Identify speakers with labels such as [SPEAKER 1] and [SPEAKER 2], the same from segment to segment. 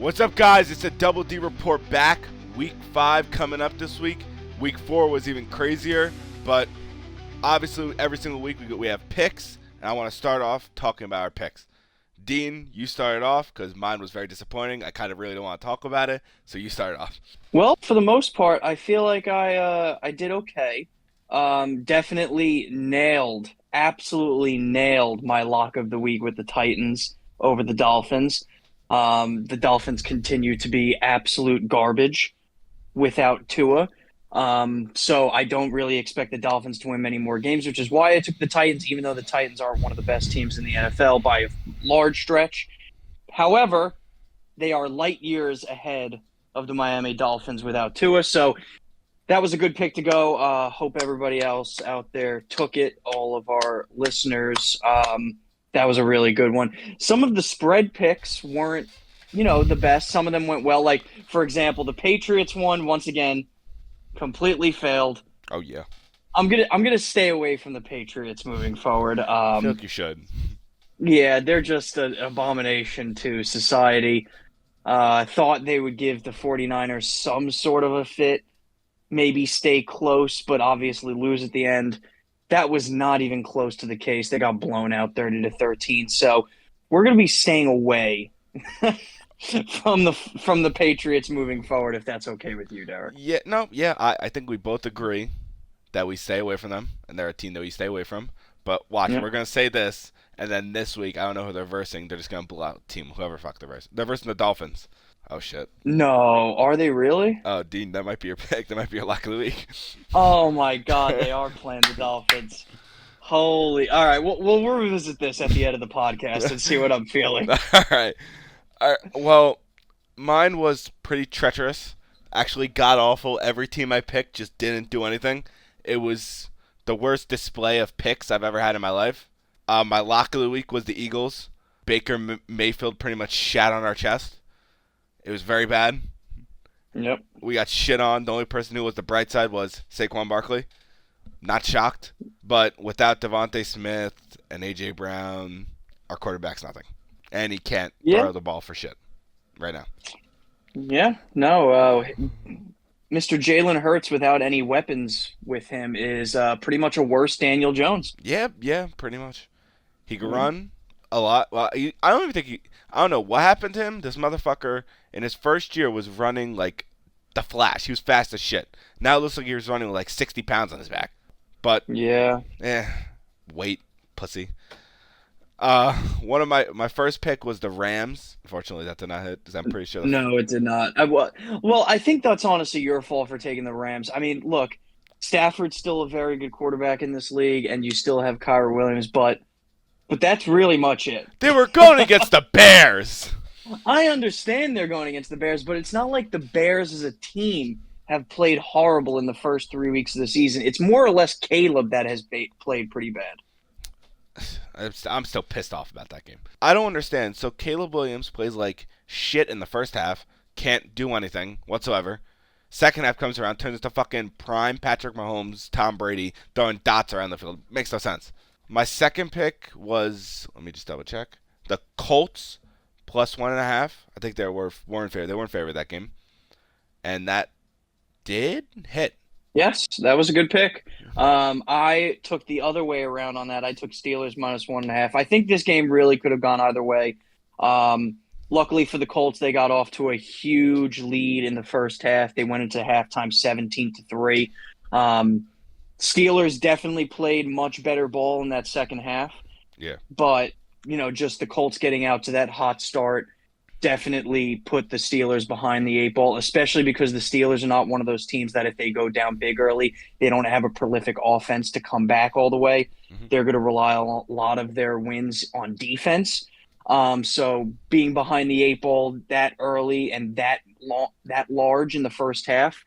[SPEAKER 1] What's up, guys? It's a Double D report back. Week 5 coming up this week. Week 4 was even crazier, but obviously every single week we have picks, and I want to start off talking about our picks. Dean, you started off because mine was very disappointing. I kind of really don't want to talk about it, so you started off.
[SPEAKER 2] Well, for the most part, I feel like I did okay. Definitely absolutely nailed my lock of the week with the Titans over the Dolphins. The Dolphins continue to be absolute garbage without Tua. So I don't really expect the Dolphins to win many more games, which is why I took the Titans, even though the Titans are one of the best teams in the NFL by a large stretch. However, they are light years ahead of the Miami Dolphins without Tua. So that was a good pick to go. Hope everybody else out there took it, all of our listeners. That was a really good one. Some of the spread picks weren't, the best. Some of them went well. Like, for example, the Patriots one, once again, completely failed.
[SPEAKER 1] Oh, yeah.
[SPEAKER 2] I'm gonna stay away from the Patriots moving forward.
[SPEAKER 1] I feel like you should.
[SPEAKER 2] Yeah, they're just an abomination to society. Thought they would give the 49ers some sort of a fit, maybe stay close, but obviously lose at the end. That was not even close to the case. They got blown out 30-13. So we're going to be staying away from the Patriots moving forward, if that's okay with you, Derek.
[SPEAKER 1] I think we both agree that we stay away from them, and they're a team that we stay away from. But watch,
[SPEAKER 2] Yeah.
[SPEAKER 1] we're going to say this, and then this week, I don't know who they're versing. They're just going to blow out team, whoever fuck they're versing. They're versing the Dolphins. Oh, shit.
[SPEAKER 2] No, are they really?
[SPEAKER 1] Oh, Dean, that might be your pick. That might be your lock of the week.
[SPEAKER 2] Oh my God, they are playing the Dolphins. Holy! All right, we'll revisit this at the end of the podcast and see what I'm feeling.
[SPEAKER 1] All right. Well, mine was pretty treacherous. Actually, god awful. Every team I picked just didn't do anything. It was the worst display of picks I've ever had in my life. My lock of the week was the Eagles. Baker Mayfield pretty much shat on our chest. It was very bad.
[SPEAKER 2] Yep.
[SPEAKER 1] We got shit on. The only person who was the bright side was Saquon Barkley. Not shocked. But without Devontae Smith and A.J. Brown, our quarterback's nothing. And he can't throw the ball for shit right now.
[SPEAKER 2] Yeah. No. Mr. Jalen Hurts without any weapons with him is pretty much a worse Daniel Jones.
[SPEAKER 1] Yeah, pretty much. He can run a lot. Well, I don't even think I don't know what happened to him. This motherfucker in his first year was running like the Flash. He was fast as shit. Now it looks like he was running with like 60 pounds on his back. But
[SPEAKER 2] Yeah.
[SPEAKER 1] Weight, pussy. One of my first pick was the Rams. Unfortunately, that did not hit because I'm pretty sure.
[SPEAKER 2] No, it did not. Well, I think that's honestly your fault for taking the Rams. I mean, look, Stafford's still a very good quarterback in this league, and you still have Kyra Williams, but that's really much it.
[SPEAKER 1] They were going against the Bears.
[SPEAKER 2] I understand they're going against the Bears, but it's not like the Bears as a team have played horrible in the first 3 weeks of the season. It's more or less Caleb that has played pretty bad.
[SPEAKER 1] I'm still pissed off about that game. I don't understand. So Caleb Williams plays like shit in the first half, can't do anything whatsoever. Second half comes around, turns into fucking prime Patrick Mahomes, Tom Brady, throwing dots around the field. Makes no sense. My second pick was, let me just double check, the Colts plus 1.5. I think they were in favor. They were in favor of that game, and that did hit.
[SPEAKER 2] Yes, that was a good pick. I took the other way around on that. I took Steelers minus 1.5. I think this game really could have gone either way. Luckily for the Colts, they got off to a huge lead in the first half. They went into halftime 17-3. Steelers definitely played much better ball in that second half.
[SPEAKER 1] Yeah.
[SPEAKER 2] But, just the Colts getting out to that hot start definitely put the Steelers behind the 8 ball, especially because the Steelers are not one of those teams that if they go down big early, they don't have a prolific offense to come back all the way. Mm-hmm. They're going to rely a lot of their wins on defense. So being behind the 8 ball that early and that large in the first half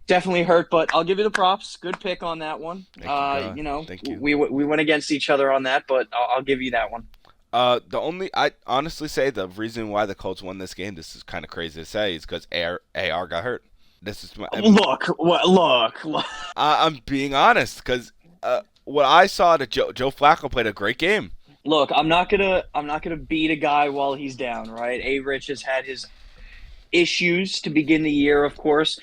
[SPEAKER 2] definitely hurt, but I'll give you the props. Good pick on that one.
[SPEAKER 1] Thank you.
[SPEAKER 2] We went against each other on that, but I'll give you that one.
[SPEAKER 1] I honestly say the reason why the Colts won this game, this is kind of crazy to say, is because AR got hurt. This is
[SPEAKER 2] Look.
[SPEAKER 1] I'm being honest because what I saw that Joe Flacco played a great game.
[SPEAKER 2] Look, I'm not gonna beat a guy while he's down, right? A-Rich has had his issues to begin the year, of course.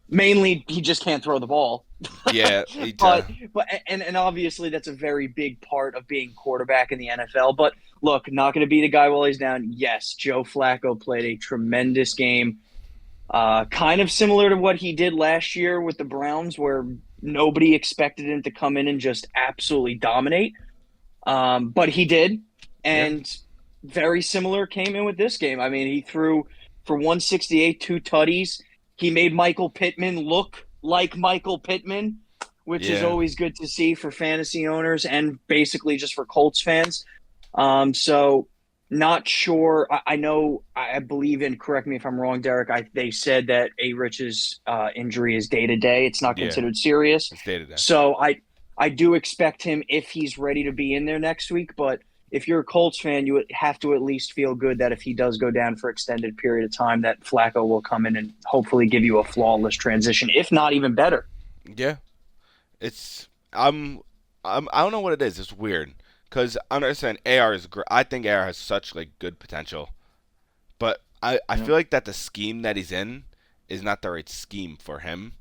[SPEAKER 2] Mainly, he just can't throw the ball.
[SPEAKER 1] Yeah,
[SPEAKER 2] but obviously that's a very big part of being quarterback in the NFL. But look, not going to beat a guy while he's down. Yes, Joe Flacco played a tremendous game, kind of similar to what he did last year with the Browns, where nobody expected him to come in and just absolutely dominate. But he did,
[SPEAKER 1] yeah,
[SPEAKER 2] and very similar came in with this game. I mean, he threw for 168, two tutties. He made Michael Pittman look like Michael Pittman, which is
[SPEAKER 1] yeah.
[SPEAKER 2] always good to see for fantasy owners and basically just for Colts fans. So not sure. I know. I believe in. Correct me if I'm wrong, Derek. They said that A. Rich's injury is day to day. It's not
[SPEAKER 1] Yeah,
[SPEAKER 2] considered serious.
[SPEAKER 1] it's day to day.
[SPEAKER 2] So I do expect him if he's ready to be in there next week. But if you're a Colts fan, you would have to at least feel good that if he does go down for extended period of time, that Flacco will come in and hopefully give you a flawless transition, if not even better.
[SPEAKER 1] Yeah, it's I don't know what it is. It's weird because I understand AR is great. I think AR has such like good potential, but I
[SPEAKER 2] Yeah.
[SPEAKER 1] feel like that the scheme that he's in is not the right scheme for him.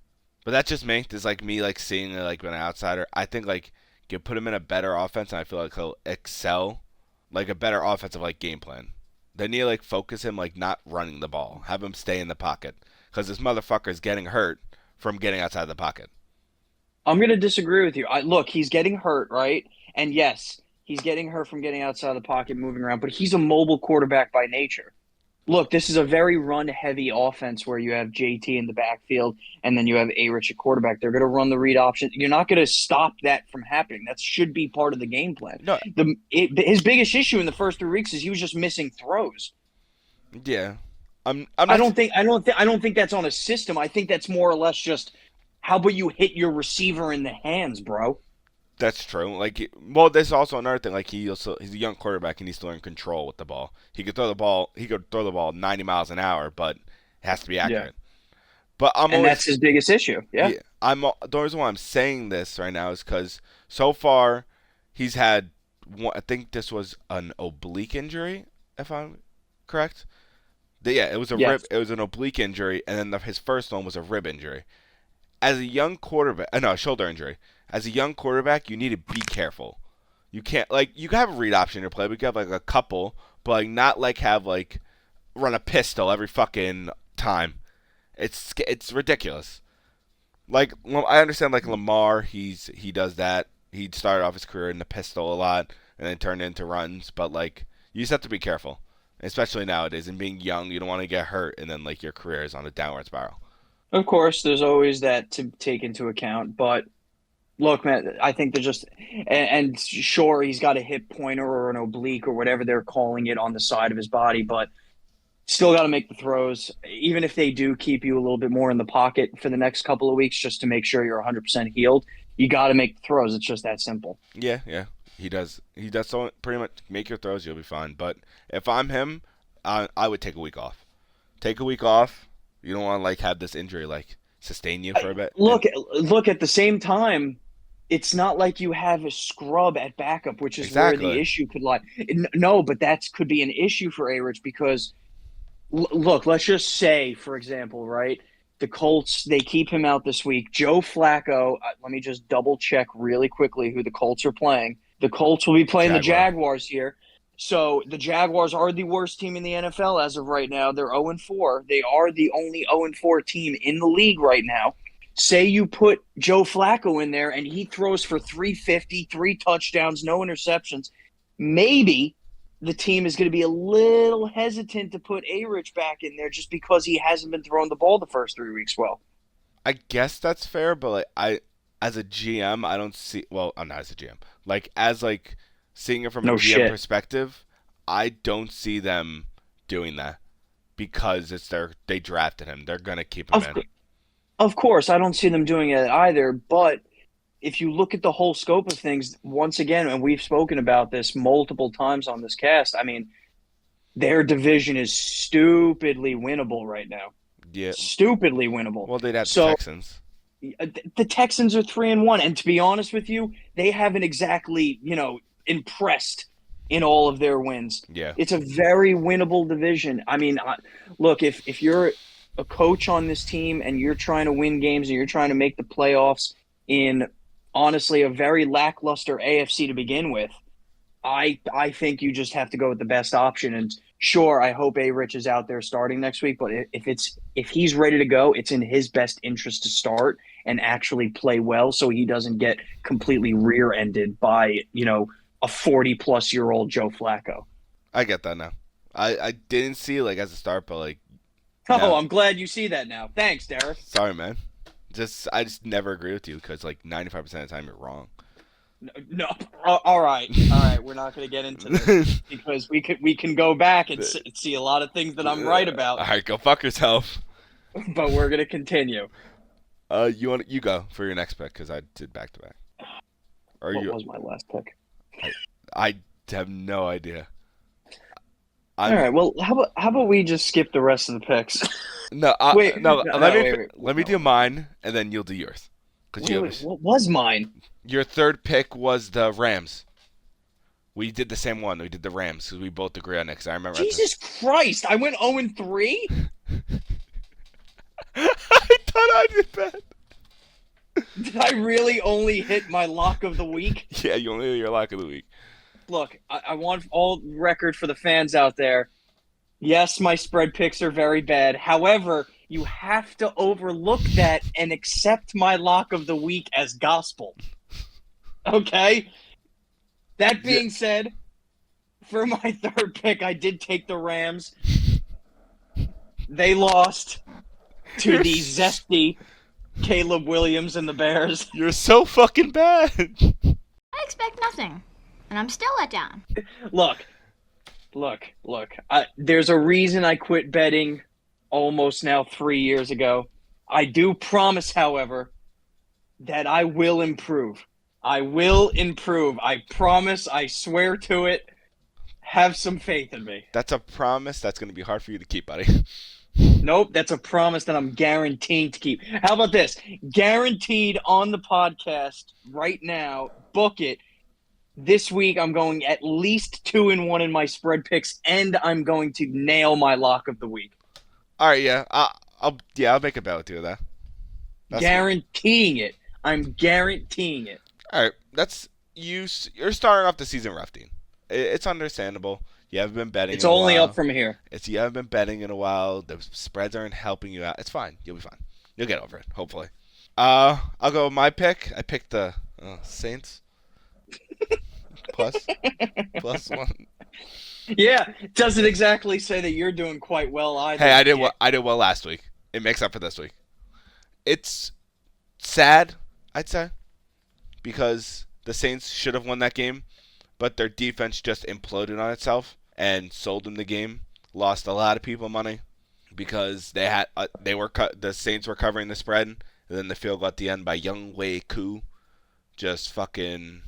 [SPEAKER 1] But that's just me. There's like me like seeing it like an outsider. I think like you put him in a better offense, and I feel like he'll excel, like a better offensive like game plan. They need to like focus him like not running the ball, have him stay in the pocket, because this motherfucker is getting hurt from getting outside the pocket.
[SPEAKER 2] I'm going to disagree with you. Look, he's getting hurt, right? And yes, he's getting hurt from getting outside the pocket, moving around, but he's a mobile quarterback by nature. Look, this is a very run heavy offense where you have JT in the backfield and then you have A Rich at quarterback. They're going to run the read option. You're not going to stop that from happening. That should be part of the game plan.
[SPEAKER 1] No,
[SPEAKER 2] His biggest issue in the first 3 weeks is he was just missing throws.
[SPEAKER 1] yeah, I'm not.
[SPEAKER 2] I don't think that's on a system. I think that's more or less just how about you hit your receiver in the hands, bro?
[SPEAKER 1] That's true. Like, well, there's also another thing. Like, he's a young quarterback and he's still in control with the ball. He could throw the ball. He could throw the ball 90 miles an hour, but it has to be
[SPEAKER 2] Yeah.
[SPEAKER 1] accurate. But I'm
[SPEAKER 2] And that's
[SPEAKER 1] always
[SPEAKER 2] his biggest issue. Yeah.
[SPEAKER 1] yeah. The reason why I'm saying this right now is because so far he's had one. I think this was an oblique injury, if I'm correct. Yeah, it was a rib.
[SPEAKER 2] Yes.
[SPEAKER 1] It was an oblique injury, and then his first one was a rib injury. As a young quarterback, no, shoulder injury. As a young quarterback, you need to be careful. You can't like you can have a read option in your play. We can have like a couple, but like not like have like run a pistol every fucking time. It's ridiculous. Like I understand like Lamar, he does that. He started off his career in the pistol a lot and then turned into runs, but like you just have to be careful, especially nowadays. And being young, you don't want to get hurt, and then like your career is on a downward spiral.
[SPEAKER 2] Of course, there's always that to take into account. But look, man, I think they're just, and sure, he's got a hip pointer or an oblique or whatever they're calling it on the side of his body, but still got to make the throws. Even if they do keep you a little bit more in the pocket for the next couple of weeks just to make sure you're 100% healed, you got to make the throws. It's just that simple.
[SPEAKER 1] Yeah, yeah, he does. He does so pretty much make your throws, you'll be fine. But if I'm him, I would take a week off. Take a week off. You don't want to like have this injury like sustain you for a bit. And
[SPEAKER 2] Look, at the same time, it's not like you have a scrub at backup, which is where the
[SPEAKER 1] exactly,
[SPEAKER 2] issue could lie. No, but that could be an issue for A-Rich because look, let's just say, for example, right? The Colts, they keep him out this week. Joe Flacco, let me just double check really quickly who the Colts are playing. The Colts will be playing the
[SPEAKER 1] Jaguar.
[SPEAKER 2] Jaguars here. So the Jaguars are the worst team in the NFL as of right now. They're 0-4. They are the only 0-4 team in the league right now. Say you put Joe Flacco in there and he throws for 350, 3 touchdowns, no interceptions. Maybe the team is going to be a little hesitant to put A-Rich back in there just because he hasn't been throwing the ball the first 3 weeks well.
[SPEAKER 1] I guess that's fair, but like as a GM, I don't see. Well, I'm not as a GM. Like as like seeing it from a
[SPEAKER 2] No
[SPEAKER 1] GM
[SPEAKER 2] shit.
[SPEAKER 1] perspective, I don't see them doing that because they drafted him. They're gonna keep him
[SPEAKER 2] Of,
[SPEAKER 1] in.
[SPEAKER 2] of course, I don't see them doing it either, but if you look at the whole scope of things, once again, and we've spoken about this multiple times on this cast, I mean, their division is stupidly winnable right now.
[SPEAKER 1] Yeah.
[SPEAKER 2] Stupidly winnable.
[SPEAKER 1] Well, they'd have the
[SPEAKER 2] So
[SPEAKER 1] Texans.
[SPEAKER 2] the Texans are 3-1, and to be honest with you, they haven't exactly impressed in all of their wins.
[SPEAKER 1] Yeah.
[SPEAKER 2] It's a very winnable division. I mean, look, if you're a coach on this team and you're trying to win games and you're trying to make the playoffs in honestly a very lackluster AFC to begin with, I think you just have to go with the best option. And sure, I hope A-Rich is out there starting next week, but if he's ready to go, it's in his best interest to start and actually play well so he doesn't get completely rear-ended by, a 40-plus-year-old Joe Flacco.
[SPEAKER 1] I get that now. I didn't see it, like, as a start, but, like,
[SPEAKER 2] Oh,
[SPEAKER 1] no.
[SPEAKER 2] I'm glad you see that now. Thanks, Derek.
[SPEAKER 1] Sorry, man. I just never agree with you because, like, 95% of the time you're wrong.
[SPEAKER 2] No. All right. We're not going to get into this because we can go back and see a lot of things that I'm right about.
[SPEAKER 1] All right, go fuck yourself.
[SPEAKER 2] But we're going to continue.
[SPEAKER 1] You go for your next pick because I did back to back.
[SPEAKER 2] What was my last pick?
[SPEAKER 1] I have no idea.
[SPEAKER 2] All right. Well, how about we just skip the rest of the picks?
[SPEAKER 1] No.
[SPEAKER 2] Wait.
[SPEAKER 1] Let me do mine and then you'll do yours.
[SPEAKER 2] What was mine?
[SPEAKER 1] Your third pick was the Rams. We did the same one. We did the Rams because we both agree on it. Because I remember.
[SPEAKER 2] Jesus Christ! I went 0-3.
[SPEAKER 1] I thought I did bad.
[SPEAKER 2] Did I really only hit my lock of the week?
[SPEAKER 1] Yeah, you only hit your lock of the week.
[SPEAKER 2] Look, I want all record for the fans out there. Yes, my spread picks are very bad. However, you have to overlook that and accept my lock of the week as gospel. Okay? That being said, for my third pick, I did take the Rams. They lost to the zesty Caleb Williams and the Bears.
[SPEAKER 1] You're so fucking bad.
[SPEAKER 3] I expect nothing, and I'm still let down.
[SPEAKER 2] Look. There's a reason I quit betting almost now 3 years ago. I do promise, however, that I will improve. I promise. I swear to it. Have some faith in me.
[SPEAKER 1] That's a promise that's going to be hard for you to keep, buddy.
[SPEAKER 2] Nope, that's a promise that I'm guaranteed to keep. How about this? Guaranteed on the podcast right now. Book it. This week I'm going at least 2-1 in my spread picks, and I'm going to nail my lock of the week.
[SPEAKER 1] All right, yeah, I'll make a bet with you there.
[SPEAKER 2] Guaranteeing it. I'm guaranteeing it.
[SPEAKER 1] All right, that's you. You're starting off the season rough, Dean. It's understandable. You haven't been betting.
[SPEAKER 2] It's only up from here.
[SPEAKER 1] You haven't been betting in a while. The spreads aren't helping you out. It's fine. You'll be fine. You'll get over it, hopefully. I'll go with my pick. I picked the Saints. plus 1.
[SPEAKER 2] Yeah, it doesn't exactly say that you're doing quite well either.
[SPEAKER 1] Hey, I did well last week. It makes up for this week. It's sad, I'd say, because the Saints should have won that game, but their defense just imploded on itself and sold them the game. Lost a lot of people money because the Saints were covering the spread, and then the field goal at the end by Young Wei Koo, just fucking.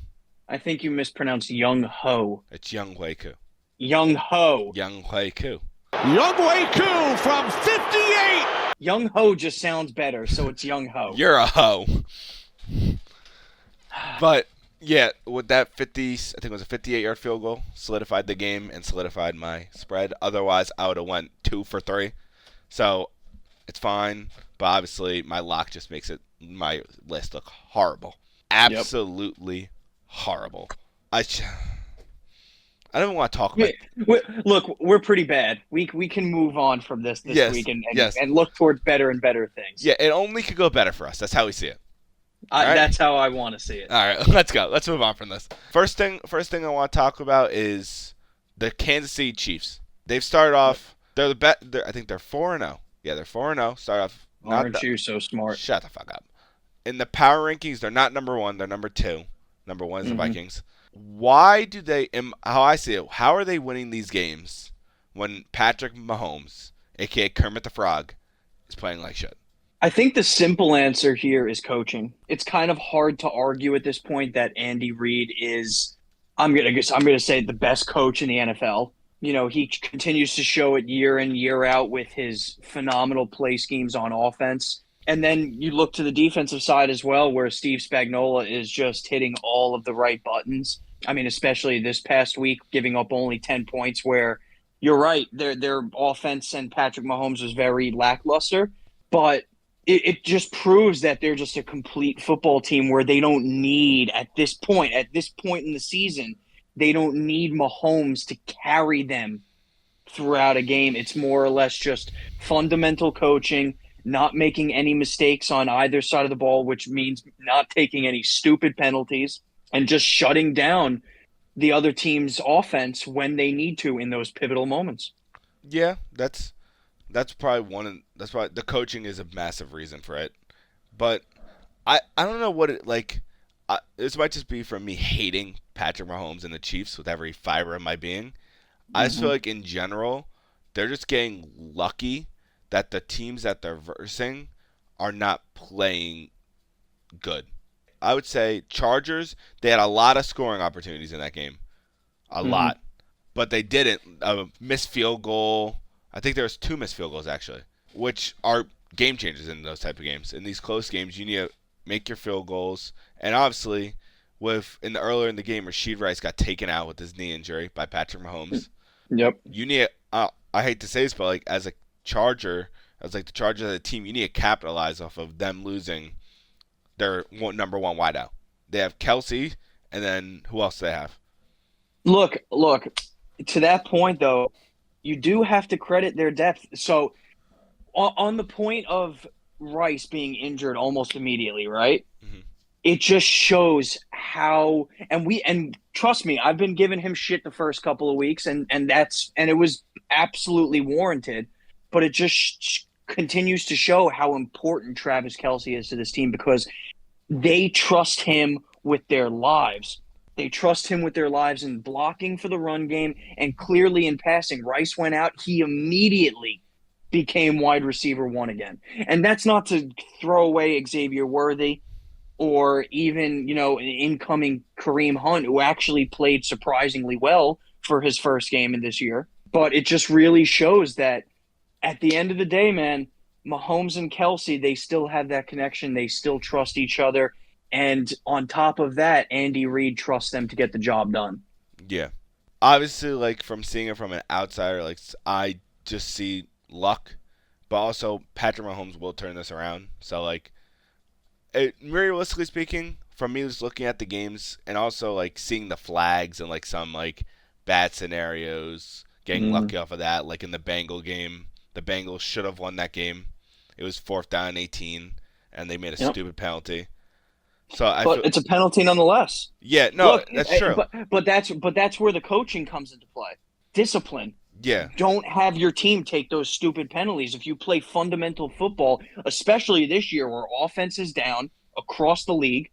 [SPEAKER 2] I think you mispronounced Young Ho.
[SPEAKER 1] It's Young Wei Koo.
[SPEAKER 2] Young Ho.
[SPEAKER 1] Young Wei Koo.
[SPEAKER 4] Young Wei Koo from 58.
[SPEAKER 2] Young Ho just sounds better, so it's Young Ho.
[SPEAKER 1] You're a hoe. But yeah, with that I think it was a 58-yard field goal, solidified the game and solidified my spread. Otherwise, I would have went 2 for 3. So it's fine, but obviously my lock just makes my list look horrible. Absolutely horrible. I don't even want to talk about it.
[SPEAKER 2] Look, we're pretty bad. We can move on from this week and look towards better and better things.
[SPEAKER 1] Yeah, it only could go better for us. That's how we see it.
[SPEAKER 2] Right? That's how I want to see it.
[SPEAKER 1] All right, let's go. Let's move on from this. First thing I want to talk about is the Kansas City Chiefs. They've started off. They're the best. I think they're 4-0. Yeah, they're 4-0. Start off.
[SPEAKER 2] Aren't you so smart?
[SPEAKER 1] Shut the fuck up. In the power rankings, they're not number 1. They're number 2. Number 1 is the Vikings. Why do they? How I see it, how are they winning these games when Patrick Mahomes, aka Kermit the Frog, is playing like shit?
[SPEAKER 2] I think the simple answer here is coaching. It's kind of hard to argue at this point that Andy Reid is, I'm gonna say, the best coach in the NFL. He continues to show it year in, year out with his phenomenal play schemes on offense. And then you look to the defensive side as well, where Steve Spagnuolo is just hitting all of the right buttons. I mean, especially this past week, giving up only 10 points, where you're right, their offense and Patrick Mahomes was very lackluster, but it just proves that they're just a complete football team where they don't need, at this point in the season, they don't need Mahomes to carry them throughout a game. It's more or less just fundamental coaching, not making any mistakes on either side of the ball, which means not taking any stupid penalties and just shutting down the other team's offense when they need to in those pivotal moments.
[SPEAKER 1] Yeah, that's probably that's why the coaching is a massive reason for it. But I don't know what it like. This might just be from me hating Patrick Mahomes and the Chiefs with every fiber of my being. I just feel like in general, they're just getting lucky that the teams that they're versing are not playing good. I would say Chargers, they had a lot of scoring opportunities in that game. A lot. But they didn't. A missed field goal. I think there was 2 missed field goals, actually, which are game changers in those type of games. In these close games, you need to make your field goals. And obviously, earlier in the game, Rashid Rice got taken out with his knee injury by Patrick Mahomes.
[SPEAKER 2] Yep.
[SPEAKER 1] You need. I hate to say this, but like as a Charger, the Chargers as a team, you need to capitalize off of them losing their number one wideout. They have Kelsey, and then who else do they have?
[SPEAKER 2] Look. To that point, though, you do have to credit their depth. So, on the point of Rice being injured almost immediately, right?
[SPEAKER 1] Mm-hmm.
[SPEAKER 2] It just shows how, and trust me, I've been giving him shit the first couple of weeks, and it was absolutely warranted, but it just continues to show how important Travis Kelce is to this team because they trust him with their lives. They trust him with their lives in blocking for the run game and clearly in passing. Rice went out. He immediately became wide receiver 1 again. And that's not to throw away Xavier Worthy or even, an incoming Kareem Hunt, who actually played surprisingly well for his first game in this year. But it just really shows that at the end of the day, man, Mahomes and Kelce, they still have that connection. They still trust each other. And on top of that, Andy Reid trusts them to get the job done.
[SPEAKER 1] Yeah. Obviously, from seeing it from an outsider, I just see luck. But also, Patrick Mahomes will turn this around. So, realistically speaking, from me just looking at the games and also, seeing the flags and, some, bad scenarios, getting lucky off of that. Like in the Bengal game, the Bengals should have won that game. It was 4th down and 18, and they made a stupid penalty. So
[SPEAKER 2] it's a penalty nonetheless.
[SPEAKER 1] Yeah, no, look, that's true.
[SPEAKER 2] But that's where the coaching comes into play. Discipline.
[SPEAKER 1] Yeah.
[SPEAKER 2] Don't have your team take those stupid penalties. If you play fundamental football, especially this year where offense is down across the league,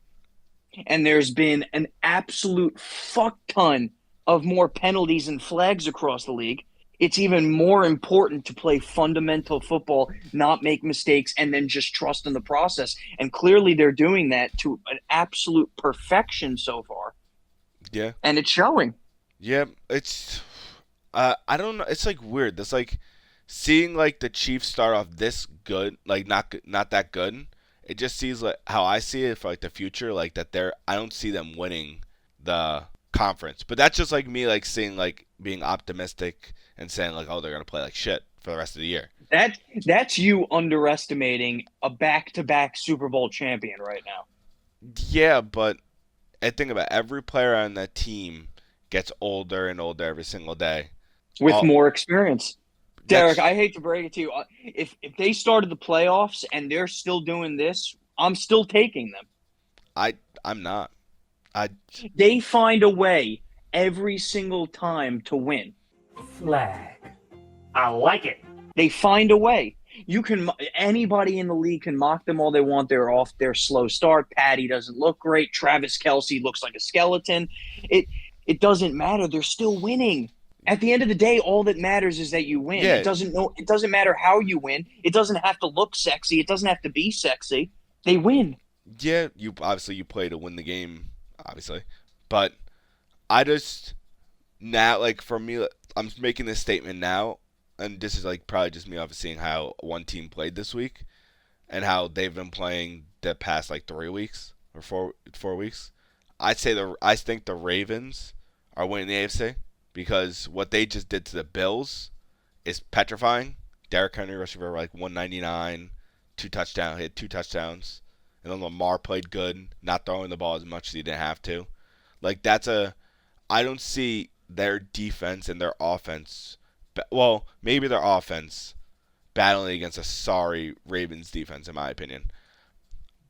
[SPEAKER 2] and there's been an absolute fuck ton of more penalties and flags across the league, it's even more important to play fundamental football, not make mistakes, and then just trust in the process. And clearly they're doing that to an absolute perfection so far.
[SPEAKER 1] Yeah.
[SPEAKER 2] And it's showing.
[SPEAKER 1] Yeah, it's I don't know. It's weird. It's seeing the Chiefs start off this good, not that good. It just seems how I see it for the future, that I don't see them winning the conference. But that's just me seeing being optimistic and saying oh, they're gonna play shit for the rest of the year.
[SPEAKER 2] That's you underestimating a back-to-back Super Bowl champion right now.
[SPEAKER 1] Yeah, but I think about every player on that team gets older and older every single day.
[SPEAKER 2] With more experience. Derek, I hate to break it to you. If they started the playoffs and they're still doing this, I'm still taking them.
[SPEAKER 1] I'm not.
[SPEAKER 2] They find a way every single time to win.
[SPEAKER 5] Flag. I like it.
[SPEAKER 2] They find a way. Anybody in the league can mock them all they want. They're off their slow start. Patty doesn't look great. Travis Kelce looks like a skeleton. It doesn't matter. They're still winning. At the end of the day, all that matters is that you win.
[SPEAKER 1] Yeah.
[SPEAKER 2] It doesn't matter how you win. It doesn't have to look sexy. It doesn't have to be sexy. They win.
[SPEAKER 1] Yeah, you play to win the game, obviously. But I just now for me, I'm making this statement now, and this is probably just me off of seeing how one team played this week and how they've been playing the past 3 weeks or 4 weeks. I think the Ravens are winning the AFC because what they just did to the Bills is petrifying. Derrick Henry rushing for like 199, he had 2 touchdowns, and then Lamar played good, not throwing the ball as much as he didn't have to. Like I don't see their defense and their offense. Well, maybe their offense battling against a sorry Ravens defense, in my opinion.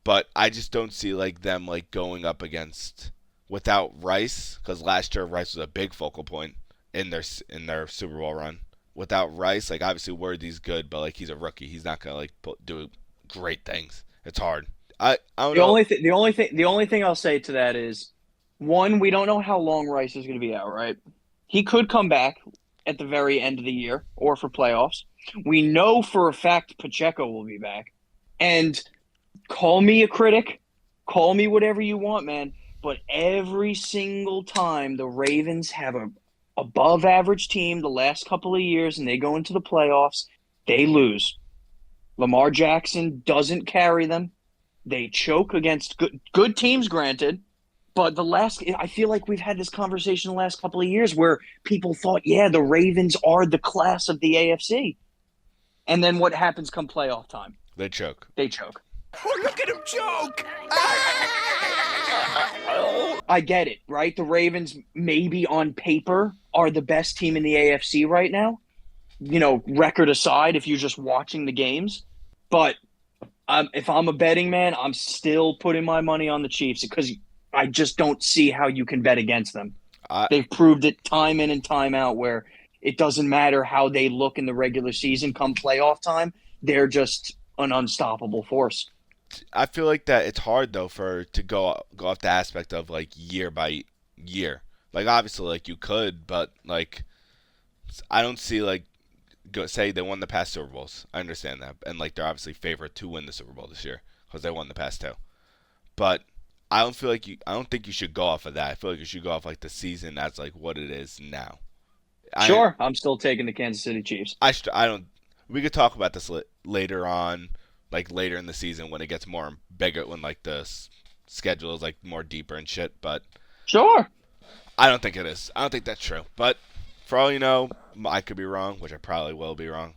[SPEAKER 1] But I just don't see like them like going up against without Rice, because last year Rice was a big focal point in their Super Bowl run. Without Rice, like obviously Worthy's good, but like he's a rookie. He's not gonna like do great things. It's hard. I don't know.
[SPEAKER 2] The only thing I'll say to that is, one, we don't know how long Rice is going to be out. Right? He could come back at the very end of the year or for playoffs. We know for a fact Pacheco will be back, and call me a critic, call me whatever you want, man. But every single time the Ravens have a above average team the last couple of years and they go into the playoffs, they lose. Lamar Jackson doesn't carry them. They choke against good teams, granted. But I feel like we've had this conversation the last couple of years where people thought, yeah, the Ravens are the class of the AFC. And then what happens come playoff time?
[SPEAKER 1] They choke.
[SPEAKER 4] Oh, look at him choke!
[SPEAKER 2] I get it, right? The Ravens, maybe on paper, are the best team in the AFC right now. You know, record aside, if you're just watching the games. But if I'm a betting man, I'm still putting my money on the Chiefs because I just don't see how you can bet against them. They've proved it time in and time out where it doesn't matter how they look in the regular season. Come playoff time, they're just an unstoppable force.
[SPEAKER 1] I feel like that it's hard though to go off the aspect of like year by year. Like obviously like you could, but like I don't see like say they won the past Super Bowls. I understand that, and like they're obviously favored to win the Super Bowl this year because they won the past 2. But I don't think you should go off of that. I feel like you should go off like the season as like what it is now.
[SPEAKER 2] Sure, I'm still taking the Kansas City Chiefs.
[SPEAKER 1] I don't. We could talk about this later on. Like later in the season when it gets more bigger, when like the schedule is like more deeper and shit. But
[SPEAKER 2] sure,
[SPEAKER 1] I don't think it is. I don't think that's true. But for all you know, I could be wrong, which I probably will be wrong.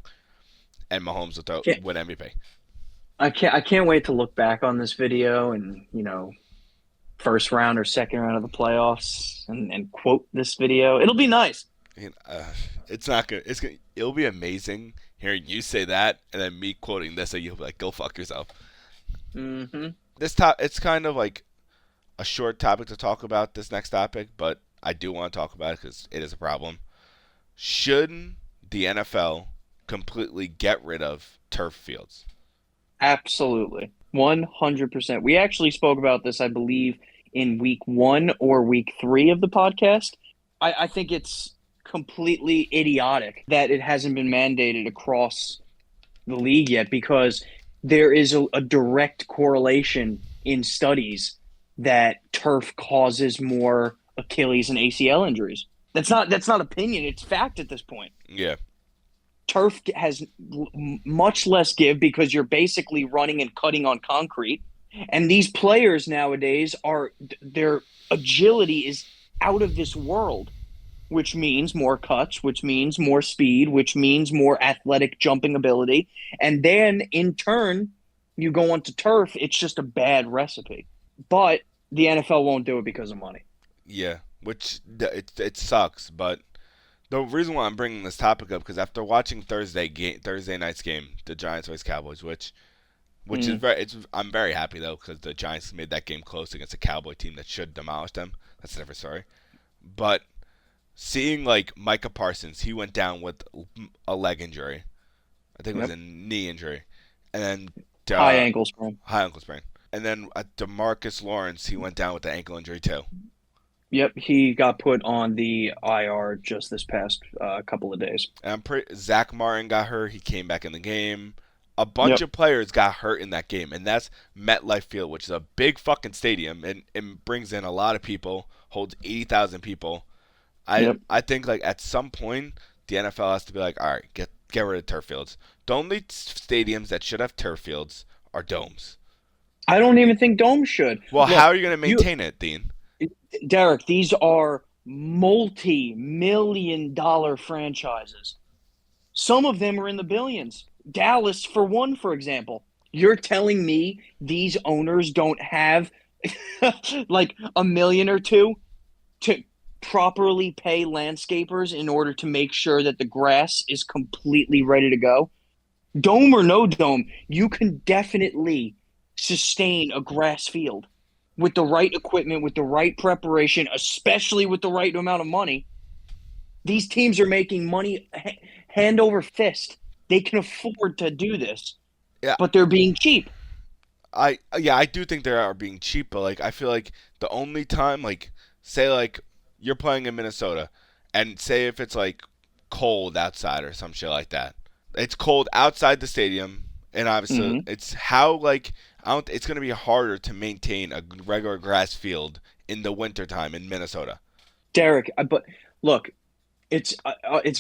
[SPEAKER 1] And Mahomes will win MVP.
[SPEAKER 2] I can't wait to look back on this video and first round or second round of the playoffs and quote this video. It'll be nice.
[SPEAKER 1] It's not good. It'll be amazing hearing you say that and then me quoting this, and you'll be like, "Go fuck yourself."
[SPEAKER 2] Mm-hmm.
[SPEAKER 1] It's kind of like a short topic to talk about. This next topic, but I do want to talk about it because it is a problem. Should the NFL completely get rid of turf fields?
[SPEAKER 2] Absolutely, 100%. We actually spoke about this, I believe, in week 1 or week 3 of the podcast. I think it's completely idiotic that it hasn't been mandated across the league yet because there is a direct correlation in studies that turf causes more Achilles and ACL injuries. That's not opinion, it's fact at this point.
[SPEAKER 1] Yeah.
[SPEAKER 2] Turf has much less give because you're basically running and cutting on concrete. And these players nowadays their agility is out of this world. Which means more cuts, which means more speed, which means more athletic jumping ability. And then, in turn, you go onto turf, it's just a bad recipe. But the NFL won't do it because of money.
[SPEAKER 1] Yeah, which it sucks. But the reason why I'm bringing this topic up, because after watching Thursday night's game, the Giants vs Cowboys, which is I'm very happy, though, because the Giants made that game close against a Cowboy team that should demolish them. That's a different story. But seeing like Micah Parsons, he went down with a leg injury. I think it was a knee injury, and then
[SPEAKER 2] high ankle sprain.
[SPEAKER 1] And then DeMarcus Lawrence, he went down with the ankle injury too.
[SPEAKER 2] Yep, he got put on the IR just this past couple of days.
[SPEAKER 1] And Zach Martin got hurt. He came back in the game. A bunch of players got hurt in that game, and that's MetLife Field, which is a big fucking stadium, and it brings in a lot of people, holds 80,000 people. I think like at some point the NFL has to be like, all right, get rid of turf fields. The only stadiums that should have turf fields are domes.
[SPEAKER 2] I don't even think domes should.
[SPEAKER 1] Well, how are you going to maintain it, Dean?
[SPEAKER 2] Derek, these are multi-million-dollar franchises. Some of them are in the billions. Dallas, for one, for example. You're telling me these owners don't have like $1 million or $2 million to properly pay landscapers in order to make sure that the grass is completely ready to go? Dome or no dome, you can definitely sustain a grass field with the right equipment, with the right preparation, especially with the right amount of money. These teams are making money hand over fist. They can afford to do this,
[SPEAKER 1] Yeah,
[SPEAKER 2] but they're being cheap.
[SPEAKER 1] I do think they are being cheap, but like I feel like the only time, like say like you're playing in Minnesota, and say if it's like cold outside or some shit like that, it's cold outside the stadium, and obviously
[SPEAKER 2] Mm-hmm.
[SPEAKER 1] it's how like I don't. It's gonna be harder to maintain a regular grass field in the wintertime in Minnesota.
[SPEAKER 2] Derek, but look, it's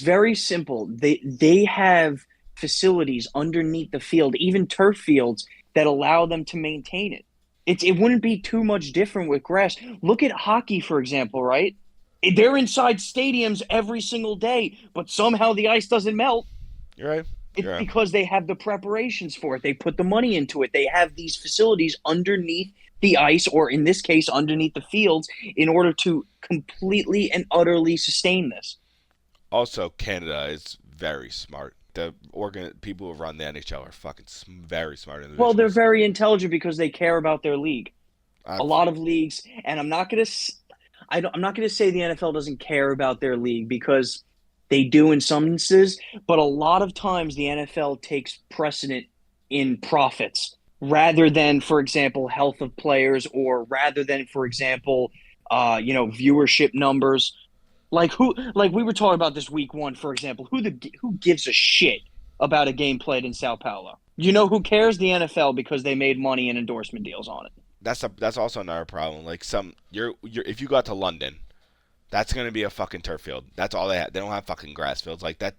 [SPEAKER 2] very simple. They have facilities underneath the field, even turf fields that allow them to maintain it. It wouldn't be too much different with grass. Look at hockey, for example, right? They're inside stadiums every single day, but somehow the ice doesn't melt.
[SPEAKER 1] You're right.
[SPEAKER 2] It's
[SPEAKER 1] You're right.
[SPEAKER 2] because they have the preparations for it. They put the money into it. They have these facilities underneath the ice, or in this case, underneath the fields, in order to completely and utterly sustain this.
[SPEAKER 1] Also, Canada is very smart. The people who run the NHL are fucking very smart
[SPEAKER 2] Well, they're
[SPEAKER 1] individuals.
[SPEAKER 2] very intelligent because they care about their league. A
[SPEAKER 1] I've,
[SPEAKER 2] lot of leagues, and I'm not gonna say the NFL doesn't care about their league because they do in some instances, but a lot of times the NFL takes precedent in profits rather than, for example, health of players, or rather than, for example, viewership numbers. Like we were talking about this week one, for example. Who gives a shit about a game played in Sao Paulo? You know who cares? The NFL, because they made money and endorsement deals on it.
[SPEAKER 1] that's also another problem. Like you're if you got to London, that's gonna be a fucking turf field. That's all they have. They don't have fucking grass fields like that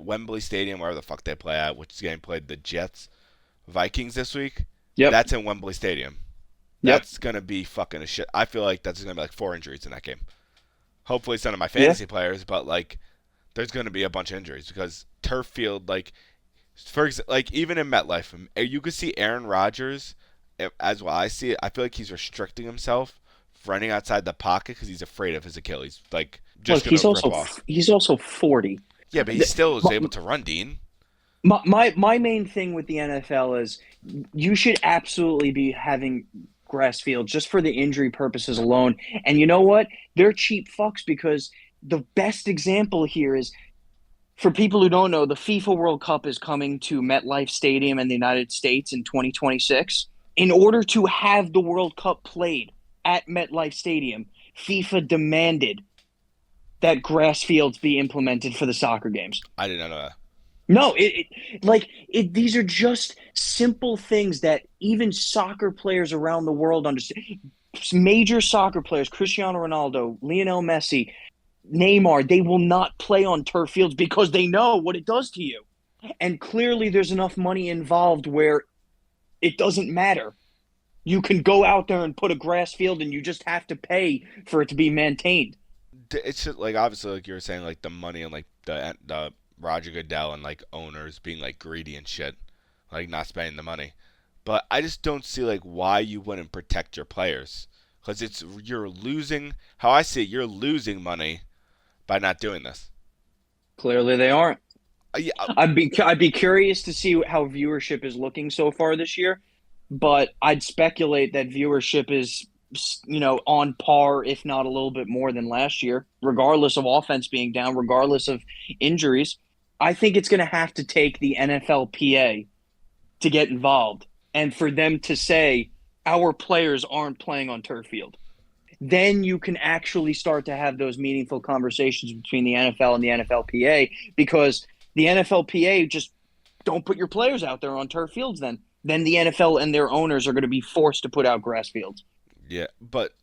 [SPEAKER 1] Wembley Stadium, wherever the fuck they play at, which is getting played the Jets Vikings this week.
[SPEAKER 2] Yep.
[SPEAKER 1] That's in Wembley Stadium.
[SPEAKER 2] Yep.
[SPEAKER 1] That's gonna be fucking a shit. I feel like that's gonna be like 4 injuries in that game. Hopefully it's none of my
[SPEAKER 2] Yeah.
[SPEAKER 1] fantasy players, but like there's gonna be a bunch of injuries because turf field, like like even in MetLife, you could see Aaron Rodgers, as well I see it. I feel like he's restricting himself running outside the pocket because he's afraid of his Achilles, like
[SPEAKER 2] Look,
[SPEAKER 1] just gonna rip off.
[SPEAKER 2] he's also 40.
[SPEAKER 1] Yeah, but he still is able to run, Dean.
[SPEAKER 2] My main thing with the NFL is you should absolutely be having grass fields just for the injury purposes alone. And you know what? They're cheap fucks, because the best example here is, for people who don't know, the FIFA World Cup is coming to MetLife Stadium in the United States in 2026. In order to have the World Cup played at MetLife Stadium, FIFA demanded that grass fields be implemented for the soccer games.
[SPEAKER 1] I did not know that.
[SPEAKER 2] No, these are just simple things that even soccer players around the world understand. Major soccer players, Cristiano Ronaldo, Lionel Messi, Neymar, they will not play on turf fields because they know what it does to you. And clearly there's enough money involved where it doesn't matter. You can go out there and put a grass field, and you just have to pay for it to be maintained.
[SPEAKER 1] It's just like obviously like you were saying, like the money and like the Roger Goodell and like owners being like greedy and shit, like not spending the money. But I just don't see like why you wouldn't protect your players, because you're losing. How I see it, you're losing money by not doing this.
[SPEAKER 2] Clearly they aren't.
[SPEAKER 1] Yeah,
[SPEAKER 2] I'd be curious to see how viewership is looking so far this year, but I'd speculate that viewership is, on par, if not a little bit more than last year, regardless of offense being down, regardless of injuries. I think it's going to have to take the NFLPA to get involved, and for them to say our players aren't playing on turf field. Then you can actually start to have those meaningful conversations between the NFL and the NFLPA, because the NFLPA just don't put your players out there on turf fields. Then the NFL and their owners are going to be forced to put out grass fields.
[SPEAKER 1] yeah, but